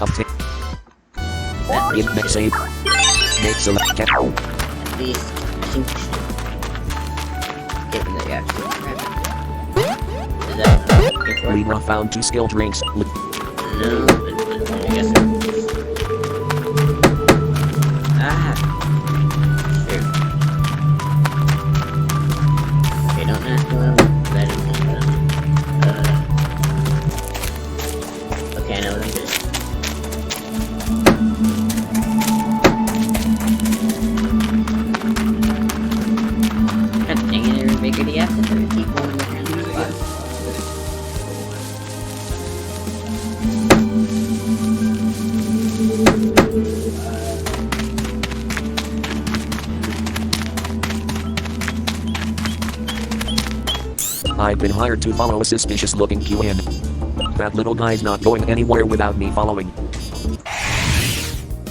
Uptake. In make save. Make select cat. At least, I think we should... Given that you actually is that Libra found 2 skill drinks. No, but I guess sure. Okay, don't ask me what that is. Okay, I know what I'm doing. God dang it, every bigger the asset, keep going with your spot. I've been hired to follow a suspicious looking QN. That little guy's not going anywhere without me following.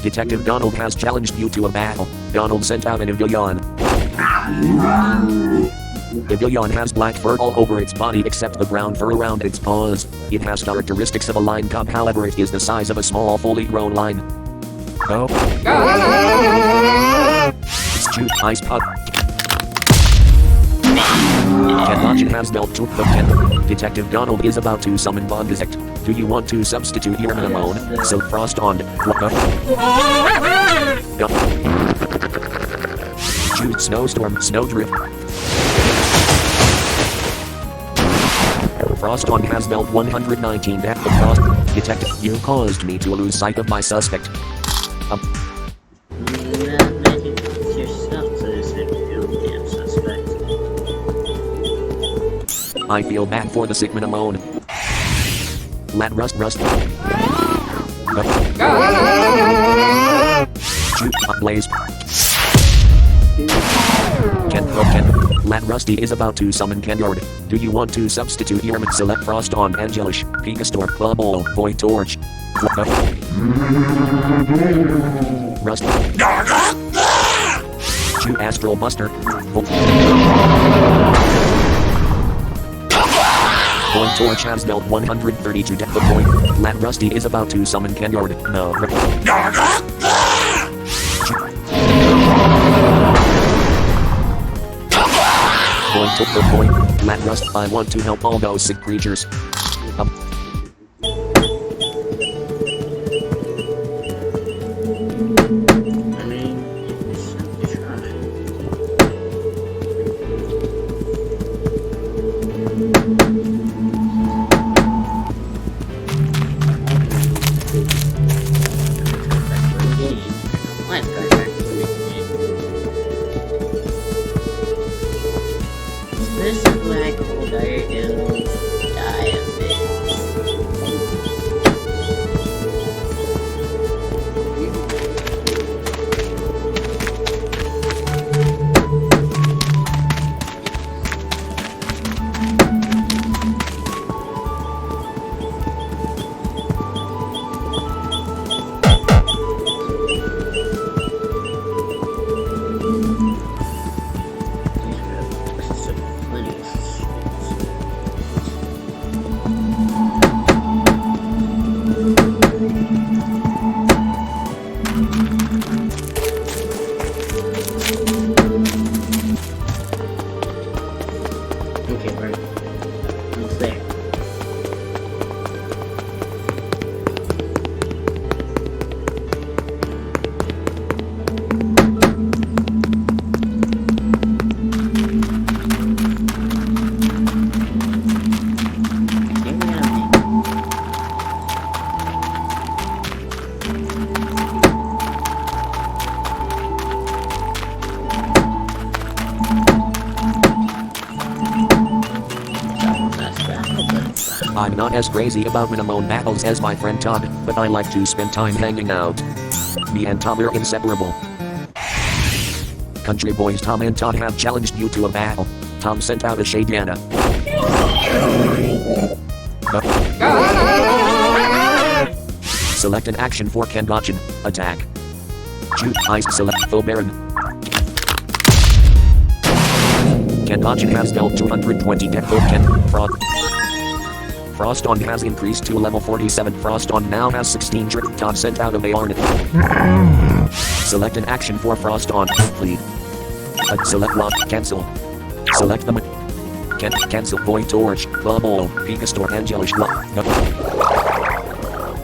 Detective Donald has challenged you to a battle. Donald sent out an Ivilion. Ivilion has black fur all over its body except the brown fur around its paws. It has characteristics of a lion cub, however it is the size of a small fully grown lion. Oh. Shoot, ice pup. Kenbachin has dealt to the Ken. Detective Donald is about to summon Bondizect. Do you want to substitute your Minimone? So Frost on. Shoot, snowstorm, snowdrift. Frost on has dealt 119 at the Frost. Detective, you caused me to lose sight of my suspect. I feel bad for the sick Minimone. Let rust. Shoot, blaze. Ken. Let Rusty is about to summon Kenyard. Do you want to substitute your select Frost on Angelish, Picastor, Bubble, Void Torch? Rust. Shoot, Astral Buster. Void Torch has dealt 132 death the point. Let Rusty is about to summon Kenyard. No. Point took the point. Let Rust. I want to help all those sick creatures. This is black hole diagonal diamonds. Okay, we're almost there. I'm not as crazy about Minimone battles as my friend Todd, but I like to spend time hanging out. Me and Tom are inseparable. Country boys Tom and Todd have challenged you to a battle. Tom sent out a Shadiana. Select an action for Kenbachin. Attack. Shoot, ice, select full Baron. Kenbachin has dealt 220 death for Ken. Frost on has increased to level 47. Frost on now has 16 trick. Todd sent out of Aorn. Select an action for Frost on. Lead. Select lock. Cancel. Select them. Cancel. Void Torch. Bubble. Picastor. Angelish. Lock.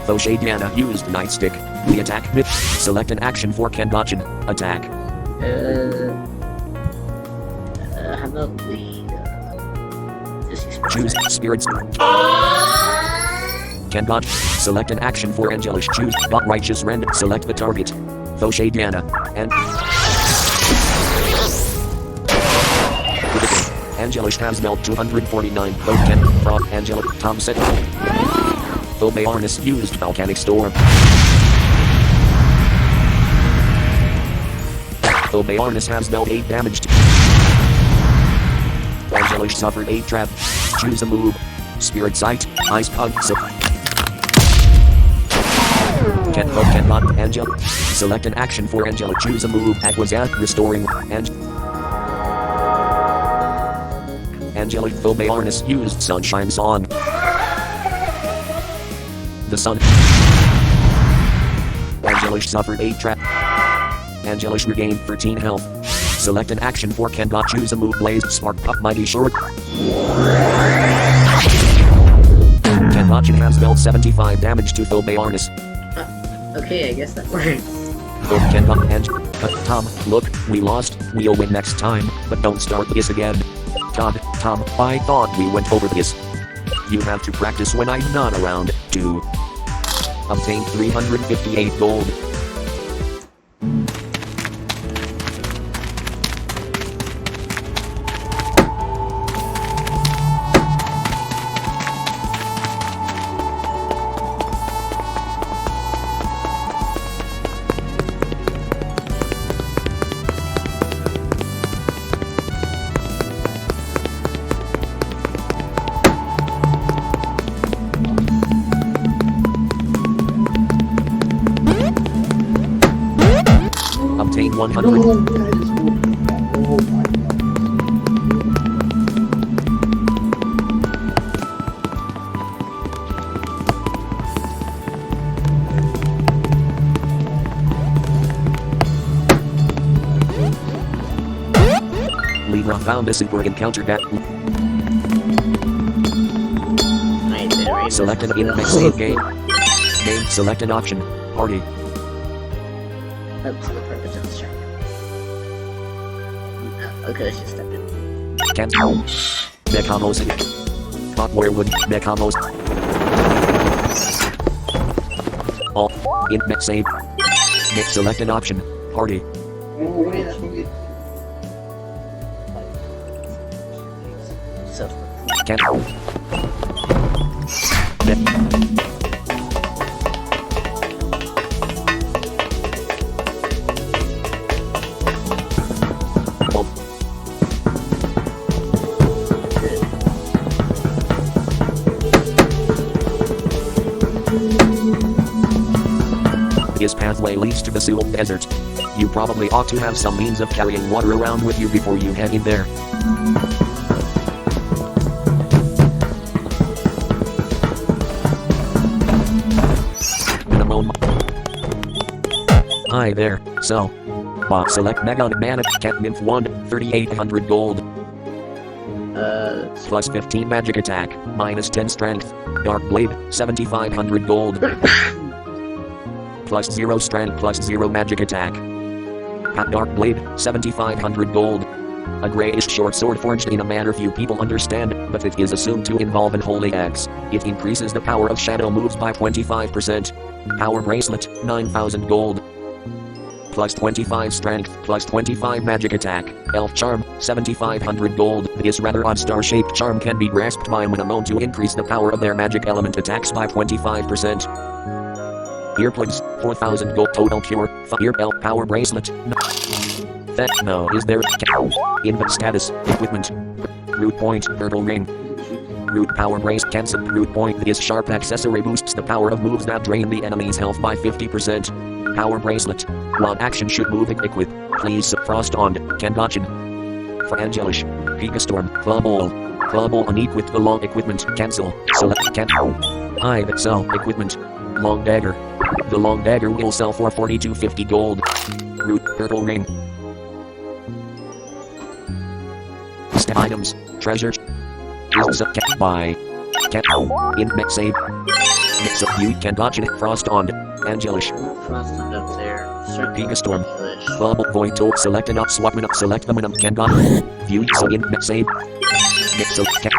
Though Shadiana used Nightstick. The attack. Select an action for Kenbachin. Attack. How about we Choose spirits. Kenbach. Select an action for Angelish. Choose bot righteous rend. Select the target. Though Shadiana. And Angelish has dealt 249. Though Ken. Frog. Angelic. Tom set. Though Bayornis used Volcanic Storm. Though Bayornis has dealt 8 damage to Angelic. Angelish suffered a trap. Choose a move. Spirit Sight, Ice Punch. Cannot Angel. Select an action for Angela. Choose a move. Aquazat, restoring. Angelic Phobearness used Sunshine Song. The sun. Angelish suffered a trap. Angelish regained 13 health. Select an action for Cannot. Choose a move. Blazed Spark Puff Mighty Short. Cannot has dealt 75 damage to Phobearness. Okay, I guess that works. Cannot and Tom, look, we lost. We'll win next time, but don't start this again. God, Tom, I thought we went over this. You have to practice when I'm not around, to obtain 358 gold. Obtain 100. Libra found a super encounter that. Select an in save game. Game select an option. Party. Oops, the purpose of the strike. Okay, let's just step in. Cancel. Mechamos. Hotwarewood. Mechamos. All. In save. Select an option. Party. So, Cancel. This pathway leads to the Sewell Desert. You probably ought to have some means of carrying water around with you before you head in there. Hi there, so. Box select Mega Mana Cat Nymph 1, 3800 gold. Plus 15 magic attack, minus 10 strength. Dark Blade, 7500 gold. Plus 0 strength, plus 0 magic attack. Dark Blade, 7500 gold. A grayish short sword forged in a manner few people understand, but it is assumed to involve an holy axe. It increases the power of shadow moves by 25%. Power bracelet, 9000 gold. Plus 25 strength, plus 25 magic attack. Elf charm, 7500 gold. This rather odd star-shaped charm can be grasped by anyone known to increase the power of their magic element attacks by 25%. Earplugs, 4000 gold total pure. Ear belt power bracelet. No, is there invent status, equipment. Root point, purple ring. Root power brace cancel. Root point. This sharp accessory boosts the power of moves that drain the enemy's health by 50%. Power bracelet. One action should move equip. Please frost on. Candochin. For Angelish. Gigastorm. Club all. Club all unequipped the long equipment. Cancel. Select cancel. Hide sell equipment. Long dagger. The long dagger will sell for 4250 gold. Root purple ring. Items. Treasure. Is a cat by. Cat. In mix save. Mix of you can dodge it. Frost on. Angelish. Frost on up there. Gigastorm. Club void tool. Select an up. Swap it up. Select the minimum can dodge. View so in mix save. Mix of cat.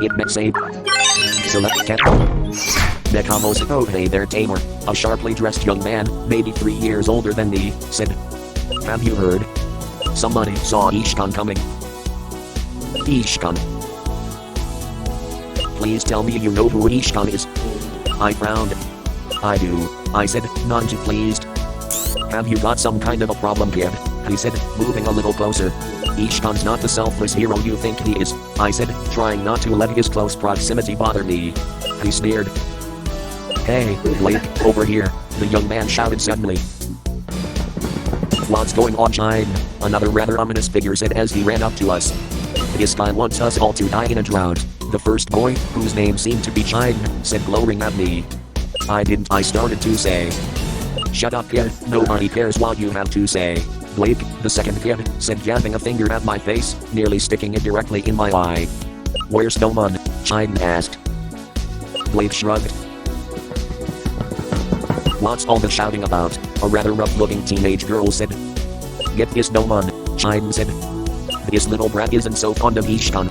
In mix save. Select cat. Necamos. Oh hey there tamer. A sharply dressed young man, maybe 3 years older than me, said. Have you heard? Somebody saw Ishkan coming. Ishkan. Please tell me you know who Ishkan is. I frowned. I do, I said, none too pleased. Have you got some kind of a problem, kid? he said, moving a little closer. Ishkan's not the selfless hero you think he is, I said, trying not to let his close proximity bother me. He sneered. Hey, Blake, over here, the young man shouted suddenly. What's going on, Shine? Another rather ominous figure said as he ran up to us. This guy wants us all to die in a drought. The first boy, whose name seemed to be Shine, said glowering at me. I started to say. Shut up, kid, nobody cares what you have to say. Blake, the second kid, said, jabbing a finger at my face, nearly sticking it directly in my eye. Where's Doman? Shine asked. Blake shrugged. What's all the shouting about? A rather rough-looking teenage girl said. Get this Doman, Shine said. This little brat isn't so fond of Ishkan.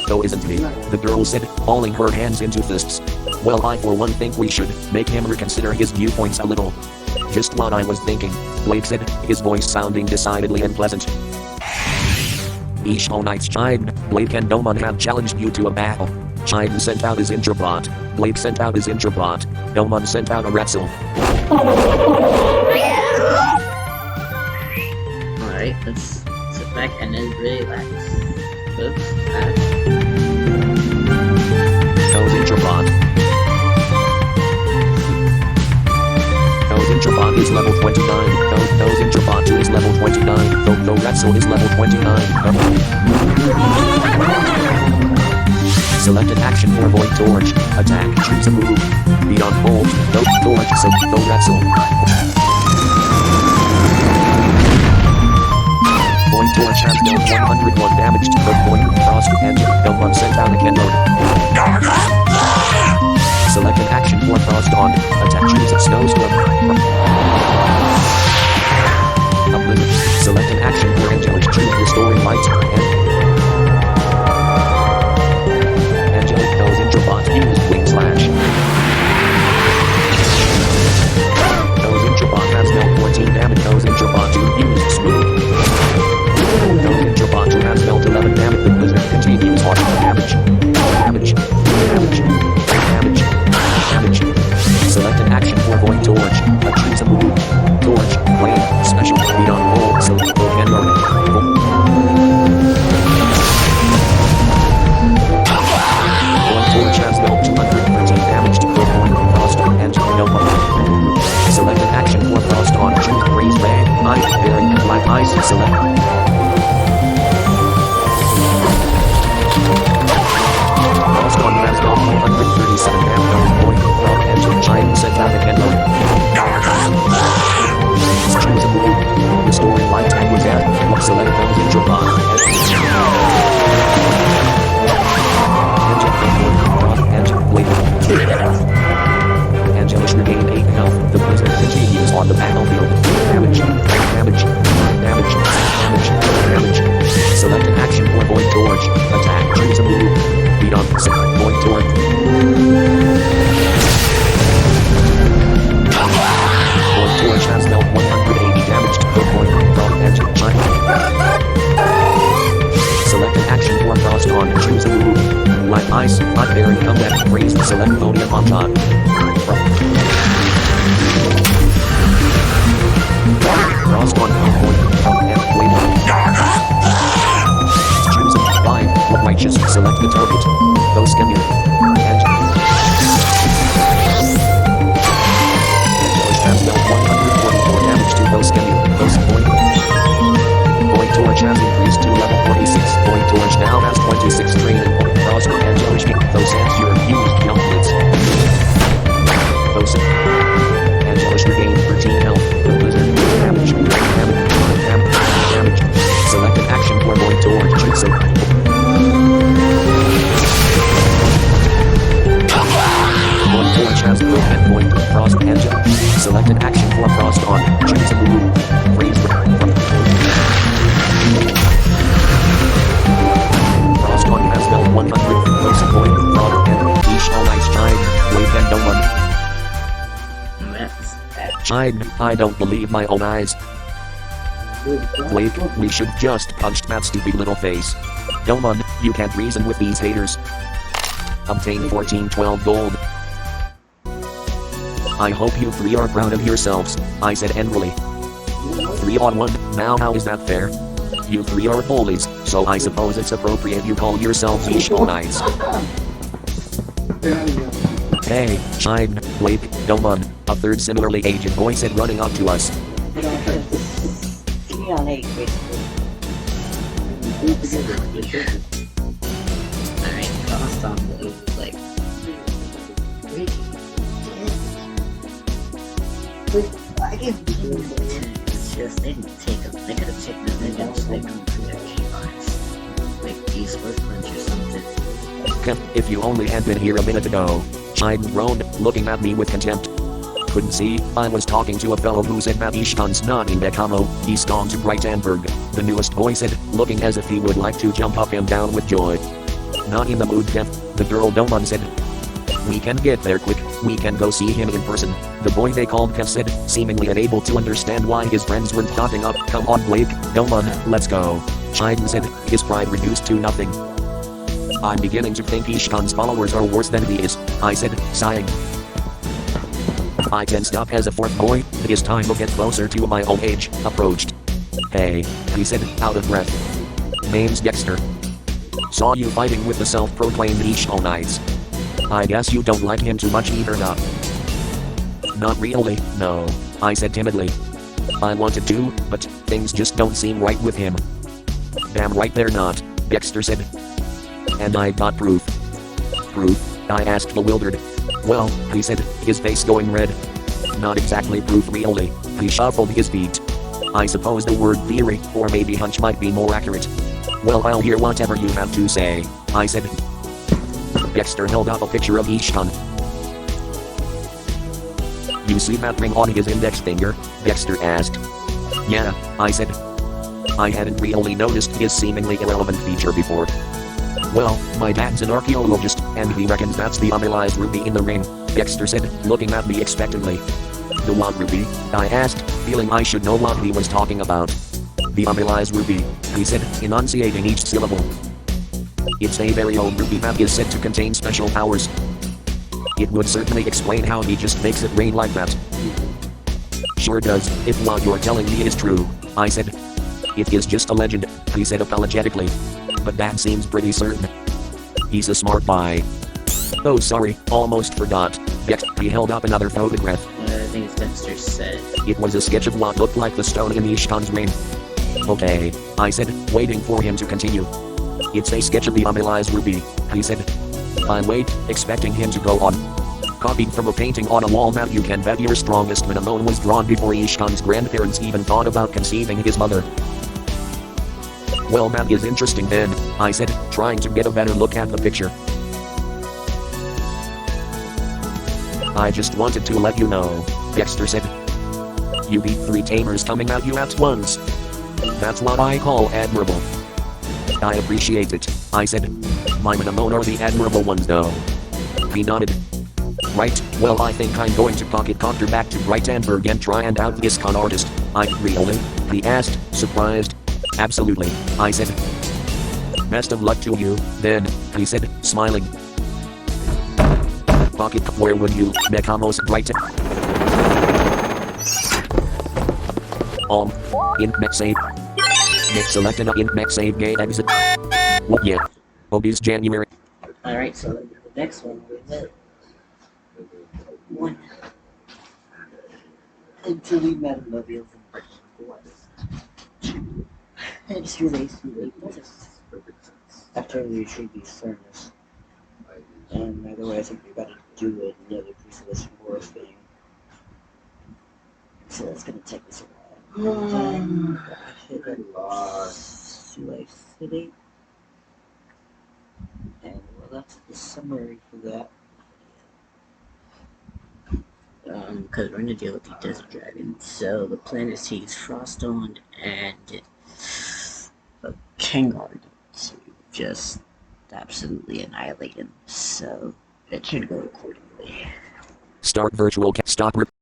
So isn't he? The girl said, balling her hands into fists. Well, I for one think we should make him reconsider his viewpoints a little. Just what I was thinking, Blake said, his voice sounding decidedly unpleasant. Each all night, Shine, Blake and Doman have challenged you to a battle. Shine sent out his intrabot. Blake sent out his intrabot. Doman sent out a wrestle. Alright, let's sit back and then relax. Oops, back. Goes intrabot. Goes intrabot is level 29. Goes intrabot 2 is level 29. Go wrestle is level 29. Select an action for Void Torch. Attack, choose a move. Beyond Bolt, no torch, so go wrestle. Void Torch has dealt 101 damage to the Void Frost and Doman sent out a Kenload. Select an action for Frost on. Attack, choose a Snowstorm. Uplift. Select an action for Angelic, choose Restoring Light and Intrabot, use Wing Slash. Those Intrabot has dealt 14 damage. Those Intrabot 2 use Smooth. Those Intrabot 2 has dealt 11 damage. The Blizzard continues on damage. Select an action for Void Torch. Choose a move. Torch, Flame, Special, Beyond Roll, select Volcano. Torch has dealt 213 damage to Purple, Frost, and Nova. Select an action for Frost on. Choose Freeze Ray, Ice Bearing, Black Ice. Select. Frost on has dealt 137 damage on Void, Frog, and Giant sent out a Kenload. Choose a move. Restoring Light and Wizard. Select those Intrabot. Angelish regained 8 health. The Blizzard continues on the battlefield. Damage. Select an action for Void Torch. Attack. Choose a move. Beat on. Void Torch. Void Torch has dealt 180 damage to the Void Frog and Giant. Select an action for Frost on. Choose a move. Light Ice, Hot Bearing Combat, Freeze, select Podium on top. Frost on, Void, and Flame. Choose a Fine, Righteous, select the target. Those Skemmu. And Angelish has dealt 144 damage to those Skemmu. Those Void. Void Torch has increased to level 46. Void Torch now has 26 training. Frost and Angelish, those hands your used young blitz. Those Angelish regained 13 health. The Blizzard damage. Select an action for Void Torch. Choose it. Void Torch has broken Void Frost Angel. Select an action for Frost on. Choose a move. Freeze. Frost on has dealt 100. Those Void Frog and Each All Night Shine. Blake and Doman. Shine, I don't believe my own eyes. Blake, we should just punch that stupid little face. Doman, you can't reason with these haters. Obtain 1412 gold. I hope you three are proud of yourselves, I said angrily. 3-on-1, now how is that fair? You three are bullies, so I suppose it's appropriate you call yourselves Ishkonites. Hey, Shine, Blake, Domon, a third similarly aged boy said running up to us. Give me on 8, basically. Alright, Frost on was like, I guess it's just they didn't take them. They could have taken them. They didn't take them for their keyboards. Like these workbench or something. If you only had been here a minute ago, Shine groaned, looking at me with contempt. Couldn't see, I was talking to a fellow who said that Ishkan's not in Bekamo, he's gone to Brightenburg, the newest boy said, looking as if he would like to jump up and down with joy. Not in the mood, Kev, the girl Domon said. We can get there quick, we can go see him in person, the boy they called Kev said, seemingly unable to understand why his friends weren't popping up. Come on Blake, Domon, let's go. Shine said, his pride reduced to nothing. I'm beginning to think Ishkan's followers are worse than he is, I said, sighing. I tensed up as a fourth boy, his time to get closer to my own age, approached. Hey, he said, out of breath. Name's Dexter. Saw you fighting with the self-proclaimed Ishkonites. I guess you don't like him too much either, nah. Not really, no, I said timidly. I wanted to, but things just don't seem right with him. Damn right they're not, Dexter said. And I got proof. Proof? I asked bewildered. Well, he said, his face going red. Not exactly proof really, he shuffled his feet. I suppose the word theory, or maybe hunch might be more accurate. Well, I'll hear whatever you have to say, I said. Dexter held up a picture of Ishkan. You see that ring on his index finger? Dexter asked. Yeah, I said. I hadn't really noticed his seemingly irrelevant feature before. Well, my dad's an archaeologist, and he reckons that's the unrealized ruby in the ring, Dexter said, looking at me expectantly. The what ruby? I asked, feeling I should know what he was talking about. The unrealized ruby, he said, enunciating each syllable. It's a very old ruby that is said to contain special powers. It would certainly explain how he just makes it rain like that. Sure does, if what you're telling me is true, I said. It is just a legend, he said apologetically. But Dad seems pretty certain. He's a smart guy. Oh sorry, almost forgot. He held up another photograph. I think it's Dexter said. It was a sketch of what looked like the stone in Ishkan's ring. Okay, I said, waiting for him to continue. It's a sketch of the unrealized ruby, he said. I wait, expecting him to go on. Copied from a painting on a wall that you can bet your strongest minimum was drawn before Ishkan's grandparents even thought about conceiving his mother. Well, that is interesting then, I said, trying to get a better look at the picture. I just wanted to let you know, Dexter said. You beat 3 tamers coming at you at once. That's what I call admirable. I appreciate it, I said. My minimum are the admirable ones though. He nodded. Right, well I think I'm going to pocket copter back to Brightenburg and try and out this con artist. Really? He asked, surprised. Absolutely, I said. Best of luck to you, then, he said, smiling. Pocket, where would you, Bekamos Brighten? Int mech save. Mech selected int mech save gate exit. What yeah. Obvious January. Alright, so the next one was one. Until we met mobiles and and it's released after we retrieve these furnace. And by the way, I think we gotta do another piece of this war thing. So that's gonna take us a while. Life City. And well, that's the summary for that. Because we're gonna deal with the Desert Dragon. So the plan is to use Froststone and a Kangard to just absolutely annihilate him. So it should go accordingly. Start virtual stop.